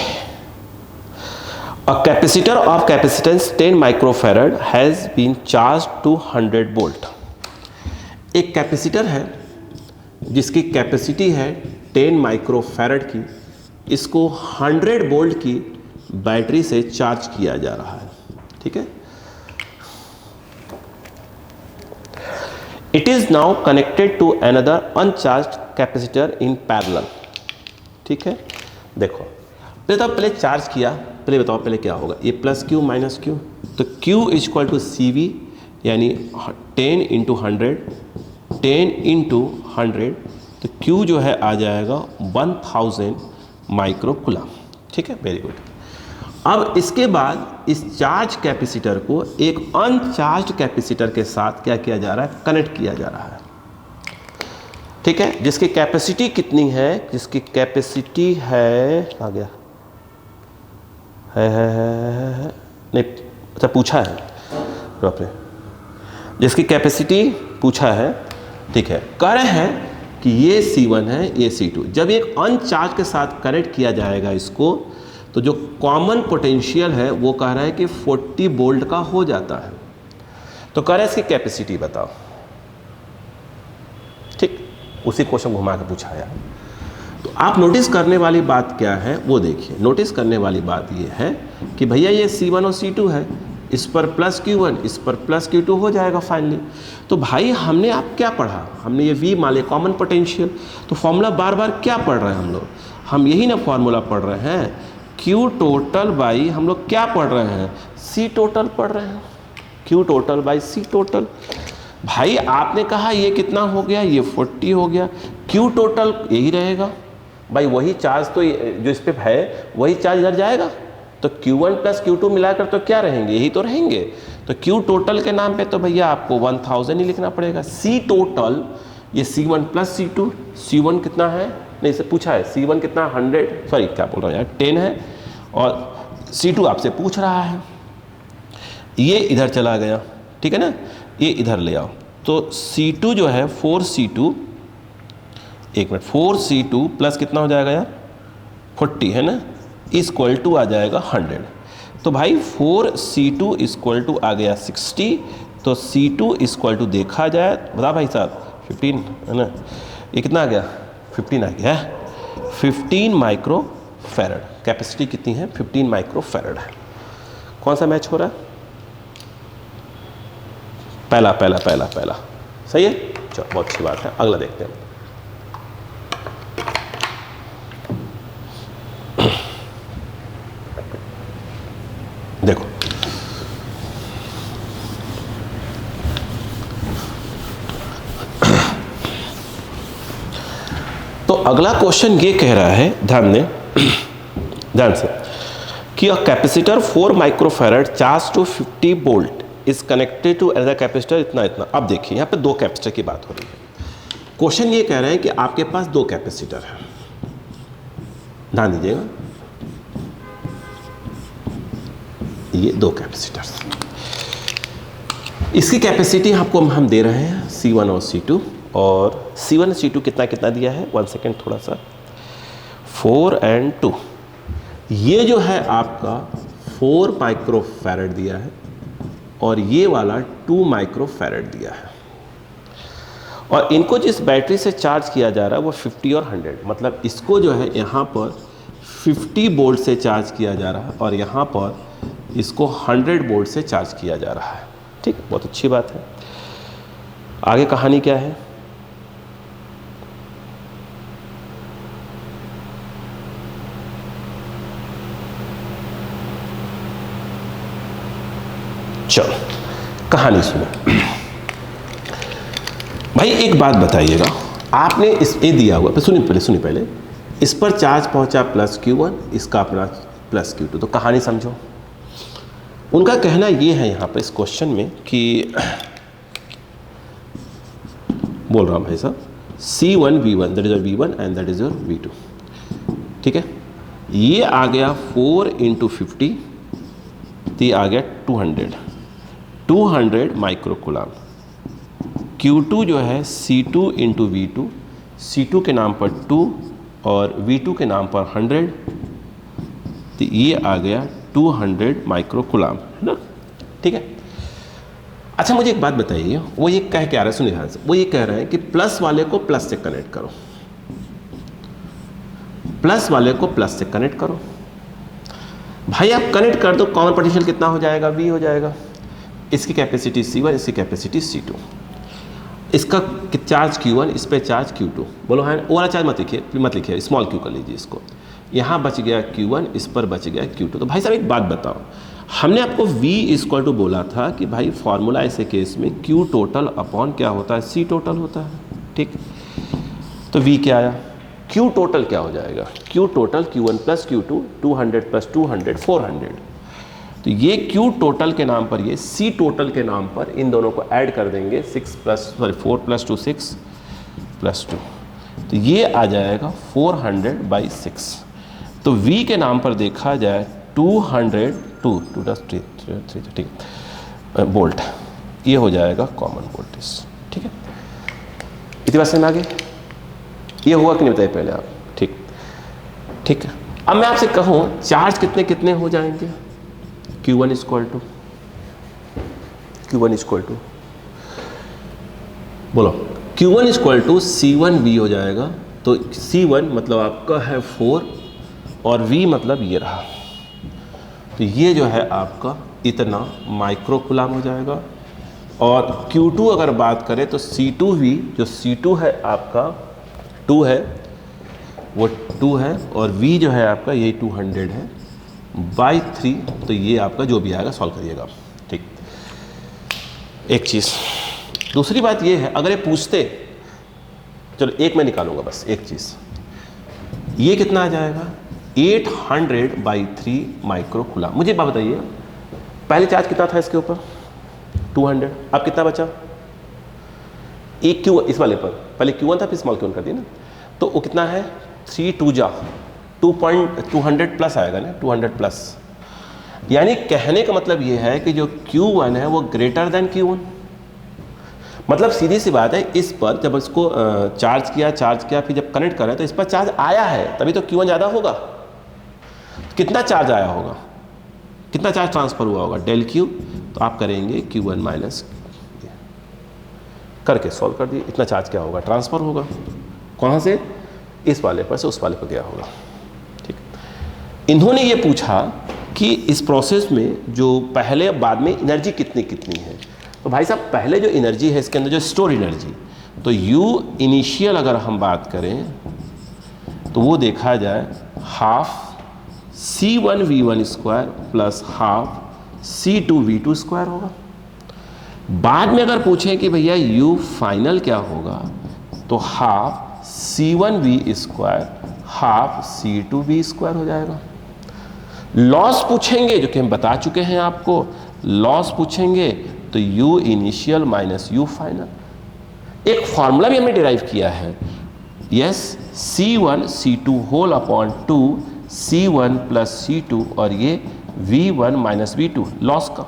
[SPEAKER 1] a capacitor of capacitance 10 microfarad has been charged to 100 volt. एक कैपेसिटर है जिसकी कैपेसिटी है 10 माइक्रोफैरड की, इसको 100 वोल्ट की बैटरी से चार्ज किया जा रहा है, ठीक है। It is now connected to another uncharged capacitor in parallel, ठीक है। देखो पहले चार्ज किया, पहले बताओ पहले क्या होगा, ये प्लस क्यू माइनस क्यू, तो Q is equal to C V, यानी 10 इंटू 100, 10 इंटू 100, तो Q जो है आ जाएगा 1000 माइक्रो कुलाम्ब, ठीक है, वेरी गुड। अब इसके बाद इस चार्ज कैपेसिटर को एक अनचार्ज कैपेसिटर के साथ क्या किया जा रहा है, कनेक्ट किया जा रहा है, ठीक है। जिसकी कैपेसिटी कितनी है, जिसकी कैपेसिटी है, आ गया है नहीं, अच्छा पूछा है आपने, जिसकी कैपेसिटी पूछा है, ठीक है। कह रहे हैं कि ये C1 है, ये C2। जब एक अनचार्ज के साथ कनेक्ट किया जाएगा इसको, तो जो कॉमन पोटेंशियल है वो कह रहा है कि 40 वोल्ट का हो जाता है। तो कह रहा है इसकी कैपेसिटी बताओ, ठीक, उसी क्वेश्चन घुमा के पूछा यार। तो आप नोटिस करने वाली बात क्या है वो देखिए। नोटिस करने वाली बात ये है कि भैया ये C1 और C2 है, इस पर प्लस Q1, इस पर प्लस Q2 हो जाएगा फाइनली। तो भाई हमने आप क्या पढ़ा, हमने ये V मान लिया कॉमन पोटेंशियल, तो फॉर्मूला बार बार क्या पढ़ रहे हैं हम लोग, हम यही ना फॉर्मूला पढ़ रहे हैं, Q टोटल बाई हम लोग क्या पढ़ रहे हैं, C टोटल पढ़ रहे हैं, Q total by C total. भाई आपने कहा ये कितना हो गया, ये 40 हो गया, Q टोटल यही रहेगा भाई, वही चार्ज तो जो इस पे है वही चार्ज इधर जाएगा, तो Q1 प्लस Q2 मिलाकर तो क्या रहेंगे, यही तो रहेंगे। तो Q टोटल के नाम पे तो भैया आपको 1000 ही लिखना पड़ेगा। C टोटल ये C1 प्लस C2, C1 कितना है, नहीं से पूछा है, C1 कितना 100, सॉरी क्या बोल रहा हूँ यार, 10 है, और C2 आपसे पूछ रहा है, ये इधर चला गया, ठीक है ना, ये इधर ले आओ, तो C2 जो है 4C2, एक मिनट, 4C2 प्लस कितना हो जाएगा यार 40 है ना, इक्वल टू आ जाएगा 100। तो भाई 4C2 इक्वल टू आ गया 60, तो C2 इक्वल टू देखा जाए, बता भाई साहब 15 है ना, ये कितना आ गया 15 आ गया है, 15 माइक्रो फैरड। कैपेसिटी कितनी है? 15 माइक्रो फैरड है। कौन सा मैच हो रहा है? पहला पहला पहला पहला, सही है। चलो बहुत अच्छी बात है, अगला देखते हैं। देखो तो अगला क्वेश्चन ये कह रहा है, ध्यान से, कि a capacitor 4 microfarad charged to 50 volt is connected to another capacitor इतना इतना। अब देखिए यहाँ पे दो कैपेसिटर की बात हो रही है। क्वेश्चन ये कह रहे हैं कि आपके पास दो कैपेसिटर है, ध्यान दीजिएगा, ये दो कैपेसिटर्स, इसकी कैपेसिटी आपको हम दे रहे हैं C1 और C2, और C1 और C2 कितना कितना दिया है, 1 सेकेंड थोड़ा सा, 4 और 2, ये जो है आपका 4 माइक्रोफैरड दिया है और ये वाला 2 माइक्रोफैरड दिया है, और इनको जिस बैटरी से चार्ज किया जा रहा है वो 50 और 100, मतलब इसको जो है यहाँ पर 50 वोल्ट से चार्ज किया जा रहा है और यहाँ पर इसको 100 वोल्ट से चार्ज किया जा रहा है। ठीक, बहुत अच्छी बात है। आगे कहानी क्या है? चलो कहानी सुनो भाई। एक बात बताइएगा, आपने इस ए दिया हुआ, सुनिए पहले, इस पर चार्ज पहुंचा प्लस Q1, इसका अपना प्लस Q2, तो कहानी समझो। उनका कहना ये है यहाँ पर इस क्वेश्चन में कि बोल रहा हूँ भाई साहब, C1 V1 that is your V1 and that is your V2, ठीक है। ये आ गया 4 × 50, तो ये आ गया 200 माइक्रो कूलम। Q2 जो है C2 × V2, C2 के नाम पर 2 और V2 के नाम पर 100, तो ये आ गया 200 माइक्रो कूलम, है ना, ठीक है। अच्छा मुझे एक बात बताइए, वो ये कह के आ रहा है, सुनिए ध्यान से, वो ये कह रहे हैं कि प्लस वाले को प्लस से कनेक्ट करो, प्लस वाले को प्लस से कनेक्ट करो। भाई आप कनेक्ट कर दो, कॉमन पोटेंशियल कितना हो जाएगा? V हो जाएगा। इसकी कैपेसिटी C1, इसकी कैपेसिटी C2, इसका चार्ज Q1, इस पे चार्ज Q2। बोलो हाँ, वो वाला चार्ज मत लिखिए, स्मॉल q कर लीजिए इसको। यहाँ बच गया Q1, इस पर बच गया Q2। तो भाई साहब एक बात बताओ, हमने आपको V = बोला था कि भाई फॉर्मूला ऐसे केस में Q टोटल अपॉन क्या होता है? C टोटल होता है, ठीक। तो V क्या आया? Q टोटल क्या हो जाएगा? Q total Q1 + Q2, 200 + 200 400। तो ये Q टोटल के नाम पर, ये C टोटल के नाम पर इन दोनों को ऐड कर देंगे, 4 + 2 6 + 2, तो ये आ जाएगा 400/6। तो V के नाम पर देखा जाए 202 ठीक है वोल्ट, ये हो जाएगा कॉमन वोल्टेज, ठीक है। इतनी बात समझ में आ गई? ये हुआ कि नहीं बताइए पहले आप, ठीक ठीक है। अब मैं आपसे कहूँ चार्ज कितने कितने हो जाएंगे? Q1 = बोलो, Q1 = C1V हो जाएगा। तो C1 मतलब आपका है 4 और V मतलब ये रहा, तो ये जो है आपका इतना माइक्रो कूलम हो जाएगा। और Q2 अगर बात करें तो C2V, जो C2 है आपका 2 है, वो 2 है, और V जो है आपका ये 200 है बाई 3, तो ये आपका जो भी आएगा सॉल्व करिएगा, ठीक। एक चीज़, दूसरी बात ये है, अगर ये पूछते, चलो एक मैं निकालूंगा बस एक चीज़, ये कितना आ जाएगा? 800/3 माइक्रो कूलम। मुझे बात बताइए, पहले चार्ज कितना था इसके ऊपर? 200। अब कितना बचा? एक Q इस वाले पर, पहले Q1 था, फिर स्मॉल Q1 कर दिया ना, तो वो कितना है? 3 2 जा 200 प्लस आएगा ना, 200+। यानी कहने का मतलब ये है कि जो Q1 है वो ग्रेटर देन Q1। मतलब सीधी सी बात है, इस पर जब इसको चार्ज किया फिर जब कनेक्ट करें तो इस पर चार्ज आया है, तभी तो Q1 ज़्यादा होगा। कितना चार्ज आया होगा, कितना चार्ज ट्रांसफ़र हुआ होगा? del Q। तो आप करेंगे Q1 करके सॉल्व कर दिए, इतना चार्ज क्या होगा? ट्रांसफ़र होगा। कहाँ से? इस वाले पर से उस वाले पर गया होगा। ठीक, इन्होंने ये पूछा कि इस प्रोसेस में जो पहले बाद में एनर्जी कितनी कितनी है। तो भाई साहब पहले जो एनर्जी है इसके अंदर जो स्टोर एनर्जी, तो U इनिशियल अगर हम बात करें तो वो देखा जाए half C1V1 square plus half C2V2 square होगा। बाद में अगर पूछें कि भैया U फाइनल क्या होगा, तो half C1V square half C2V square हो जाएगा। लॉस पूछेंगे जो कि हम बता चुके हैं आपको, लॉस पूछेंगे तो U initial minus U final. एक फॉर्मूला भी हमने डिराइव किया है, yes, C1 C2 whole upon 2 C1 plus C2 और ये V1 माइनस V2 लॉस का।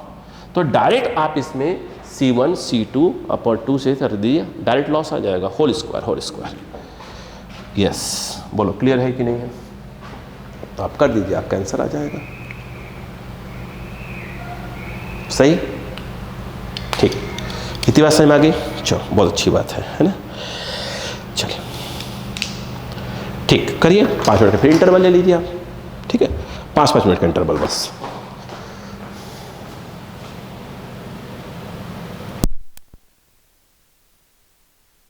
[SPEAKER 1] तो डायरेक्ट आप इसमें C1 C2 अपॉन 2 से कर दीजिए, डायरेक्ट लॉस आ जाएगा, होल स्क्वायर। यस, बोलो क्लियर है कि नहीं है? तो आप कर दीजिए, आपका आंसर आ जाएगा। सही, ठीक, इतनी बात समझ में आ गई? चलो बहुत अच्छी बात है ना। चलिए ठीक, करिए 5 मिनट का फिर इंटरवल ले लीजिए आप। ठीक है, 5-5 मिनट का इंटरवल बस।